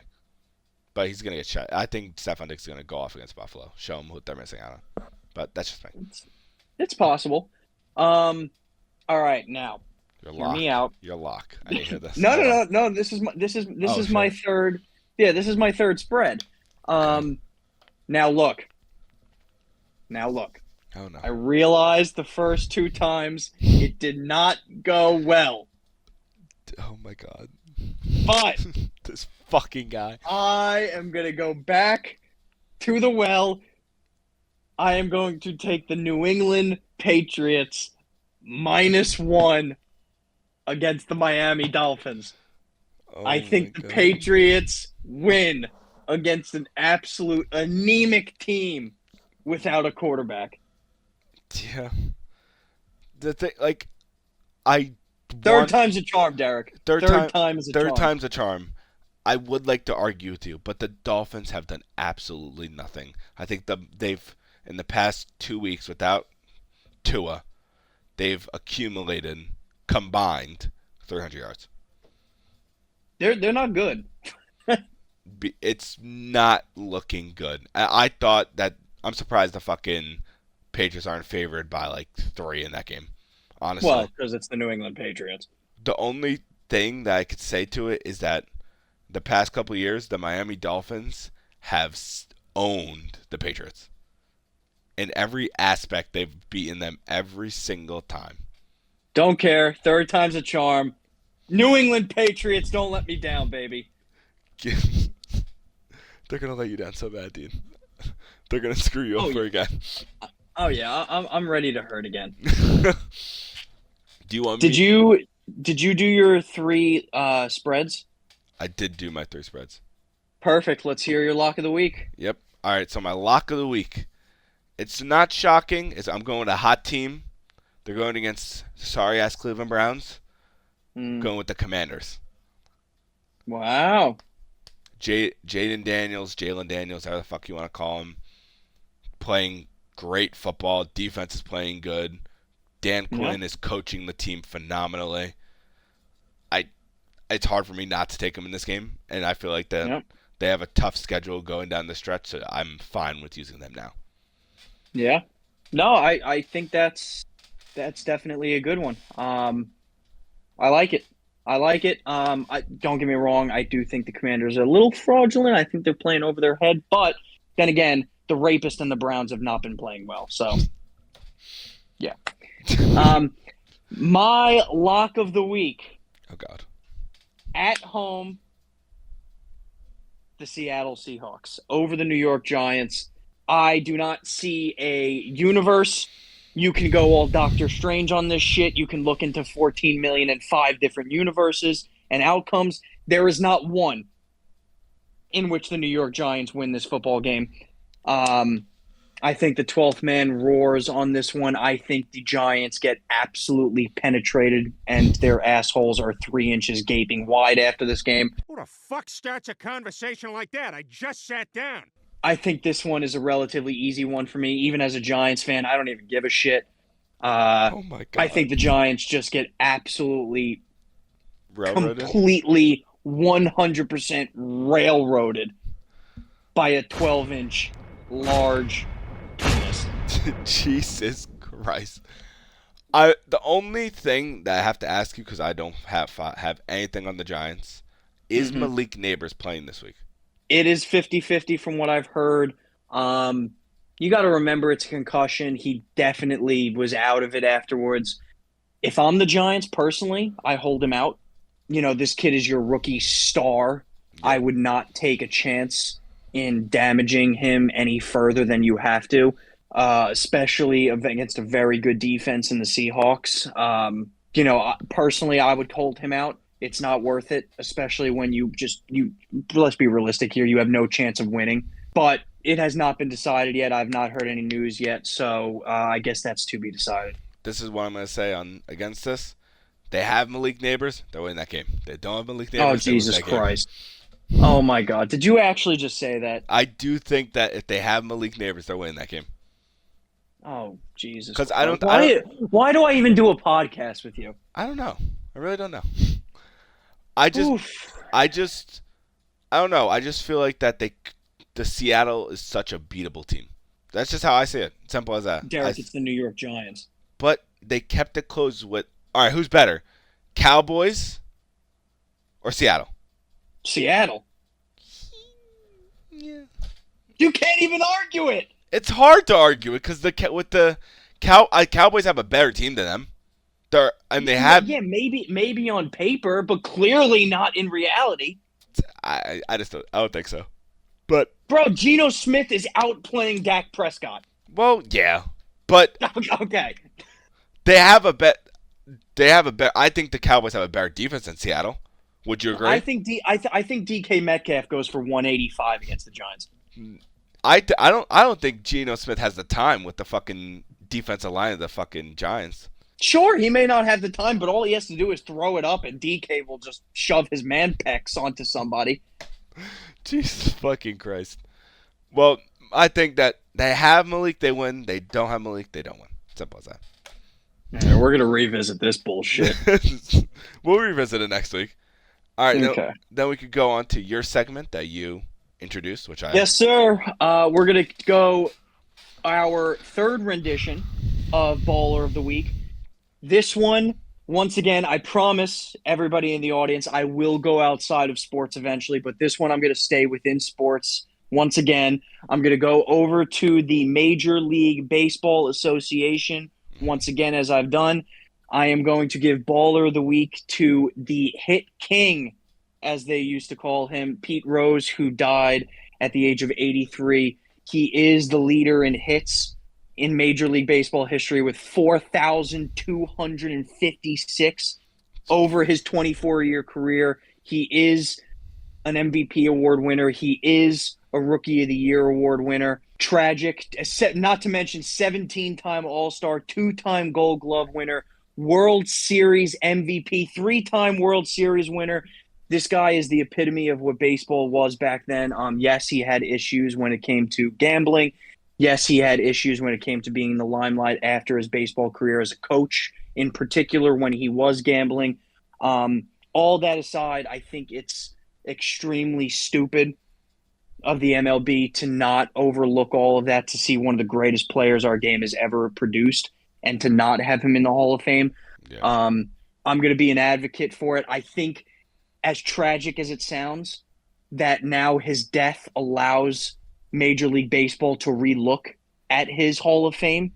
[SPEAKER 1] But he's going to get shot. I think Stephon Diggs is going to go off against Buffalo, show them what they're missing out on. But that's just me.
[SPEAKER 2] It's possible. All right, now.
[SPEAKER 1] You're
[SPEAKER 2] hear me out.
[SPEAKER 1] You're lock. I didn't hear this.
[SPEAKER 2] No. This is my third. Yeah, this is my third spread. Now look.
[SPEAKER 1] Oh no.
[SPEAKER 2] I realized the first two times it did not go well.
[SPEAKER 1] Oh my god.
[SPEAKER 2] But
[SPEAKER 1] this fucking guy.
[SPEAKER 2] I am going to go back to the well. I am going to take the New England Patriots -1 against the Miami Dolphins.
[SPEAKER 1] Oh
[SPEAKER 2] I think the Patriots win against an absolute anemic team without a quarterback.
[SPEAKER 1] Yeah. The thing, like, I.
[SPEAKER 2] Third time's a charm, Derek. Third time is a charm.
[SPEAKER 1] Third time's a charm. I would like to argue with you, but the Dolphins have done absolutely nothing. I think they've, in the past 2 weeks without Tua, they've accumulated, combined, 300 yards.
[SPEAKER 2] They're not good.
[SPEAKER 1] It's not looking good. I thought that, I'm surprised the fucking Patriots aren't favored by like 3 in that game. Honestly.
[SPEAKER 2] Well, because it's the New England Patriots.
[SPEAKER 1] The only thing that I could say to it is that the past couple of years, the Miami Dolphins have owned the Patriots. In every aspect, they've beaten them every single time.
[SPEAKER 2] Don't care. Third time's a charm. New England Patriots, don't let me down, baby.
[SPEAKER 1] They're going to let you down so bad, dude. They're going to screw you over again.
[SPEAKER 2] Oh, yeah. I'm ready to hurt again.
[SPEAKER 1] Do you want
[SPEAKER 2] Did you do your 3 spreads?
[SPEAKER 1] I did do my 3 spreads.
[SPEAKER 2] Perfect. Let's hear your lock of the week.
[SPEAKER 1] Yep. All right, so my lock of the week. It's not shocking. I'm going with a hot team. They're going against sorry-ass Cleveland Browns. Going with the Commanders.
[SPEAKER 2] Wow.
[SPEAKER 1] Jalen Daniels, however the fuck you want to call him, playing great football. Defense is playing good. Dan Quinn is coaching the team phenomenally. It's hard for me not to take them in this game, and I feel like they have a tough schedule going down the stretch, so I'm fine with using them now.
[SPEAKER 2] Yeah. No, I think that's definitely a good one. I like it. Don't get me wrong. I do think the Commanders are a little fraudulent. I think they're playing over their head, but then again, the Rapists and the Browns have not been playing well. So, yeah. My lock of the week.
[SPEAKER 1] Oh God.
[SPEAKER 2] At home, the Seattle Seahawks over the New York Giants. I do not see a universe. You can go all Doctor Strange on this shit. You can look into 14 million and 5 different universes and outcomes. There is not one in which the New York Giants win this football game. I think the 12th man roars on this one. I think the Giants get absolutely penetrated and their assholes are 3 inches gaping wide after this game.
[SPEAKER 4] Who the fuck starts a conversation like that? I just sat down.
[SPEAKER 2] I think this one is a relatively easy one for me. Even as a Giants fan, I don't even give a shit.
[SPEAKER 1] Oh my God.
[SPEAKER 2] I think the Giants just get absolutely,
[SPEAKER 1] railroaded?
[SPEAKER 2] completely, 100% railroaded by a 12-inch large penis.
[SPEAKER 1] Jesus Christ. The only thing that I have to ask you, because I don't have anything on the Giants, is Malik Neighbors playing this week?
[SPEAKER 2] It is 50-50 from what I've heard. You got to remember it's a concussion. He definitely was out of it afterwards. If I'm the Giants, personally, I hold him out. You know, this kid is your rookie star. Yeah. I would not take a chance in damaging him any further than you have to, especially against a very good defense in the Seahawks. You know, personally, I would hold him out. It's not worth it, especially when let's be realistic here, you have no chance of winning. But it has not been decided yet. I've not heard any news yet, so I guess that's to be decided.
[SPEAKER 1] This is what I'm going to say against this. They have Malik Neighbors, they're winning that game. They don't have Malik Neighbors.
[SPEAKER 2] Oh, Jesus Christ. Oh, my God. Did you actually just say that?
[SPEAKER 1] I do think that if they have Malik Neighbors, they're winning that game.
[SPEAKER 2] Oh, Jesus.
[SPEAKER 1] Because
[SPEAKER 2] why do I even do a podcast with you?
[SPEAKER 1] I don't know. I really don't know. I don't know. I just feel like that the Seattle is such a beatable team. That's just how I see it. Simple as that.
[SPEAKER 2] Derek, it's the New York Giants.
[SPEAKER 1] But they kept it close with. All right, who's better, Cowboys or Seattle?
[SPEAKER 2] Seattle.
[SPEAKER 1] Yeah.
[SPEAKER 2] You can't even argue it.
[SPEAKER 1] It's hard to argue it because Cowboys have a better team than them.
[SPEAKER 2] Maybe on paper, but clearly not in reality.
[SPEAKER 1] I don't think so. But
[SPEAKER 2] bro, Geno Smith is outplaying Dak Prescott.
[SPEAKER 1] Well, yeah, but
[SPEAKER 2] okay.
[SPEAKER 1] They have a better. I think the Cowboys have a better defense than Seattle. Would you agree?
[SPEAKER 2] I think DK Metcalf goes for 185 against the Giants.
[SPEAKER 1] I don't think Geno Smith has the time with the fucking defensive line of the fucking Giants.
[SPEAKER 2] Sure, he may not have the time, but all he has to do is throw it up, and DK will just shove his man pecs onto somebody.
[SPEAKER 1] Jesus fucking Christ. Well, I think that they have Malik, they win. They don't have Malik, they don't win. Simple as that.
[SPEAKER 2] Yeah, we're going to revisit this bullshit.
[SPEAKER 1] We'll revisit it next week. All right,
[SPEAKER 2] okay.
[SPEAKER 1] Then we could go on to your segment that you introduced, which I...
[SPEAKER 2] Yes, sir. We're going to go our third rendition of Baller of the Week. This one, once again, I promise everybody in the audience I will go outside of sports eventually, but this one I'm going to stay within sports. Once again, I'm going to go over to the Major League Baseball Association. Once again, as I've done, I am going to give Baller of the Week to the Hit King, as they used to call him, Pete Rose, who died at the age of 83. He is the leader in hits in Major League Baseball history with 4,256 over his 24-year career. He is an MVP award winner. He is a Rookie of the Year award winner. Tragic, not to mention 17-time All-Star, 2-time Gold Glove winner, World Series MVP, 3-time World Series winner. This guy is the epitome of what baseball was back then. Yes, he had issues when it came to gambling. Yes, he had issues when it came to being in the limelight after his baseball career as a coach, in particular when he was gambling. All that aside, I think it's extremely stupid of the MLB to not overlook all of that, to see one of the greatest players our game has ever produced and to not have him in the Hall of Fame. Yeah. I'm going to be an advocate for it. I think, as tragic as it sounds, that now his death allows Major League Baseball to relook at his Hall of Fame.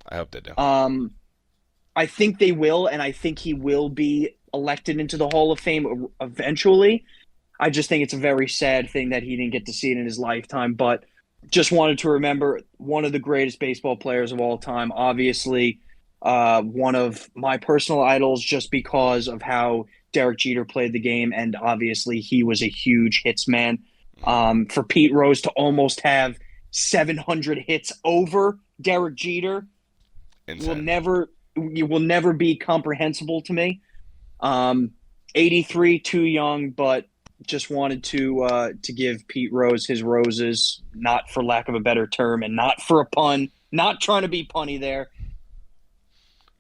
[SPEAKER 1] I hope they do.
[SPEAKER 2] I think they will, and I think he will be elected into the Hall of Fame eventually. I just think it's a very sad thing that he didn't get to see it in his lifetime, but just wanted to remember one of the greatest baseball players of all time, obviously one of my personal idols just because of how Derek Jeter played the game, and obviously he was a huge hits man. For Pete Rose to almost have 700 hits over Derek Jeter will never be comprehensible to me. 83, too young, but just wanted to give Pete Rose his roses, not for lack of a better term, and not for a pun, not trying to be punny there.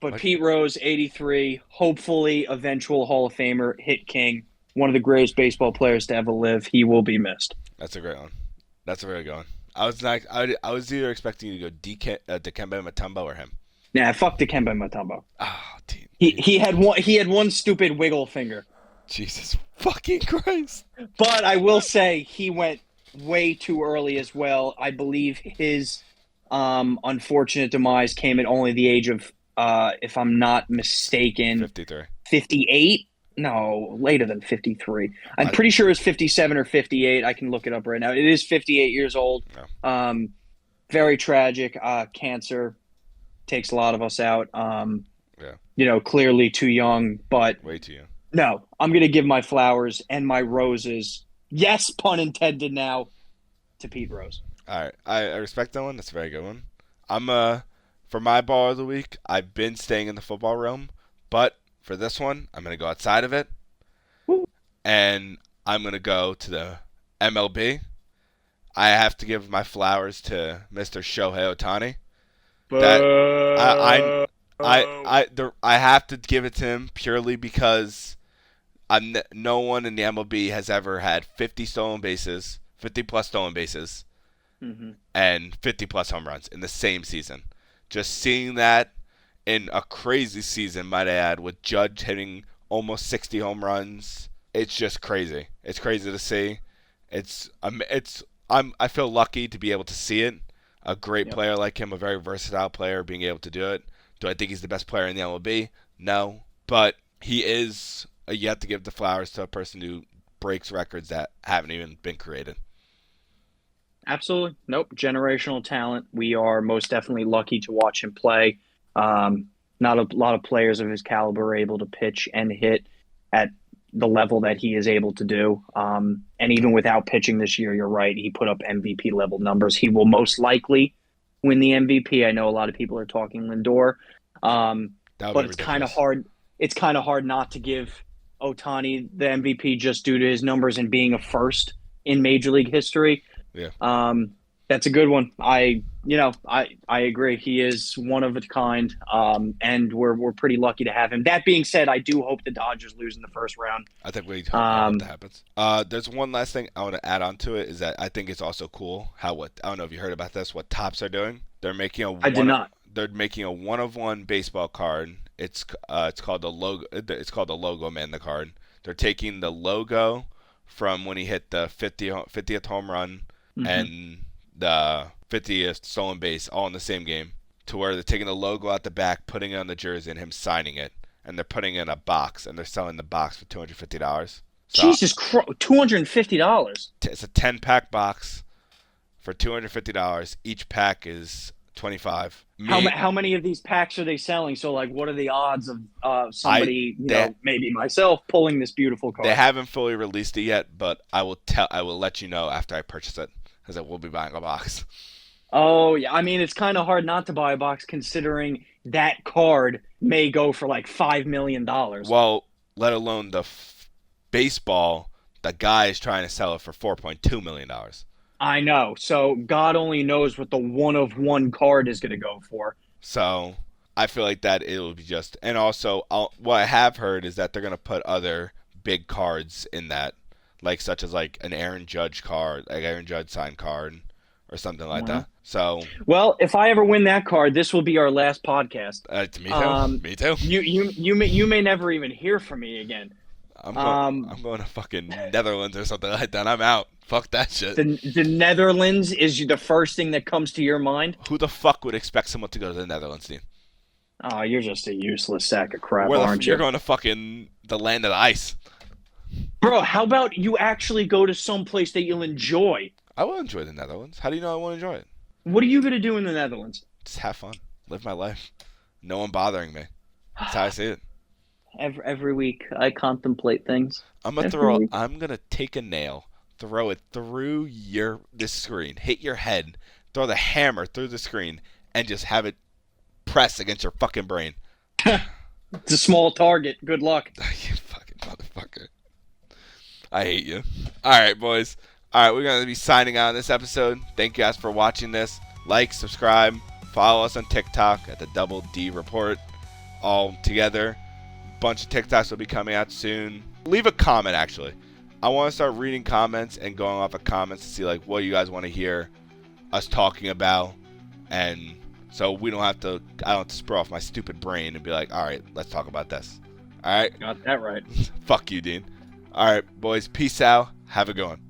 [SPEAKER 2] But Pete Rose, 83, hopefully eventual Hall of Famer, Hit King, one of the greatest baseball players to ever live. He will be missed.
[SPEAKER 1] That's a great one. That's a really good one. I was not. I was either expecting you to go Dikembe Mutombo or him.
[SPEAKER 2] Nah, fuck Dikembe Mutombo.
[SPEAKER 1] Oh, dude.
[SPEAKER 2] He had one stupid wiggle finger.
[SPEAKER 1] Jesus fucking Christ.
[SPEAKER 2] But I will say he went way too early as well. I believe his unfortunate demise came at only the age of, if I'm not mistaken,
[SPEAKER 1] 53.
[SPEAKER 2] 58? No, later than 53. I'm pretty sure it's 57 or 58. I can look it up right now. It is 58 years old.
[SPEAKER 1] Yeah.
[SPEAKER 2] Very tragic. Cancer takes a lot of us out.
[SPEAKER 1] Yeah.
[SPEAKER 2] Clearly too young, but
[SPEAKER 1] Way too young.
[SPEAKER 2] no, I'm going to give my flowers and my roses, yes, pun intended now, to Pete Rose.
[SPEAKER 1] All right. I respect that one. That's a very good one. For my ball of the week, I've been staying in the football realm, but for this one, I'm going to go outside of it.
[SPEAKER 2] Woo.
[SPEAKER 1] And I'm going to go to the MLB. I have to give my flowers to Mr. Shohei Ohtani. I have to give it to him purely because no one in the MLB has ever had 50 plus stolen bases, and 50 plus home runs in the same season. Just seeing that in a crazy season, might I add, with Judge hitting almost 60 home runs, it's just crazy. It's crazy to see. I feel lucky to be able to see it. A great player like him, a very versatile player, being able to do it. Do I think he's the best player in the MLB? No, but he is yet to give the flowers to a person who breaks records that haven't even been created.
[SPEAKER 2] Absolutely. Nope. Generational talent. We are most definitely lucky to watch him play. Not a lot of players of his caliber are able to pitch and hit at the level that he is able to do. And even without pitching this year, you're right, he put up MVP level numbers. He will most likely win the MVP. I know a lot of people are talking Lindor. But it's kind of hard. It's kind of hard not to give Ohtani the MVP just due to his numbers and being a first in Major League history.
[SPEAKER 1] Yeah.
[SPEAKER 2] That's a good one. I agree. He is one of a kind, and we're pretty lucky to have him. That being said, I do hope the Dodgers lose in the first round.
[SPEAKER 1] I think we hope that happens. There's one last thing I want to add on to it is that I think it's also cool I don't know if you heard about this. What Topps are doing? They're making
[SPEAKER 2] I did not.
[SPEAKER 1] They're making a 1-of-1 baseball card. It's called the logo. It's called the Logo Man. The card. They're taking the logo from when he hit the 50th home run and the 50th stolen base all in the same game, to where they're taking the logo out the back, putting it on the jersey, and him signing it, and they're putting it in a box, and they're selling the box for $250. So,
[SPEAKER 2] Jesus Christ, $250.
[SPEAKER 1] It's a 10-pack box for $250. Each pack is $25.
[SPEAKER 2] How many of these packs are they selling? So, like, what are the odds of somebody, maybe myself, pulling this beautiful card?
[SPEAKER 1] They haven't fully released it yet, but I will let you know after I purchase it, because I will be buying a box.
[SPEAKER 2] Oh, yeah. I mean, it's kind of hard not to buy a box considering that card may go for like $5 million.
[SPEAKER 1] Well, let alone the baseball, the guy is trying to sell it for $4.2 million.
[SPEAKER 2] I know. So God only knows what the 1-of-1 card is going to go for.
[SPEAKER 1] So I feel like that it will be just, and also what I have heard is that they're going to put other big cards in that, like such as like an Aaron Judge card, like Aaron Judge signed card or something like that. So,
[SPEAKER 2] well, if I ever win that card, this will be our last podcast.
[SPEAKER 1] Me too. Me too.
[SPEAKER 2] You may never even hear from me again.
[SPEAKER 1] I'm going to fucking Netherlands or something like that. I'm out. Fuck that shit.
[SPEAKER 2] The Netherlands is the first thing that comes to your mind?
[SPEAKER 1] Who the fuck would expect someone to go to the Netherlands, team?
[SPEAKER 2] Oh, you're just a useless sack of crap, aren't you?
[SPEAKER 1] You're going to fucking the land of the ice.
[SPEAKER 2] Bro, how about you actually go to some place that you'll enjoy?
[SPEAKER 1] I will enjoy the Netherlands. How do you know I won't enjoy it?
[SPEAKER 2] What are you going to do in the Netherlands?
[SPEAKER 1] Just have fun. Live my life. No one bothering me. That's how I see it.
[SPEAKER 2] Every week I contemplate things.
[SPEAKER 1] I'm gonna take a nail, throw it through this screen, hit your head, throw the hammer through the screen, and just have it press against your fucking brain.
[SPEAKER 2] It's a small target. Good luck.
[SPEAKER 1] You fucking motherfucker. I hate you. Alright, boys. Alright, we're gonna be signing out on this episode. Thank you guys for watching this. Like, subscribe, follow us on TikTok at the Double D Report. All together. Bunch of TikToks will be coming out soon. Leave a comment, actually. I want to start reading comments and going off of comments to see like what you guys want to hear us talking about, and so we don't have to. I don't have to spur off my stupid brain and be like, all right, let's talk about this. All right.
[SPEAKER 8] Got that right.
[SPEAKER 1] Fuck you, Dean. All right, boys. Peace out. Have a good one.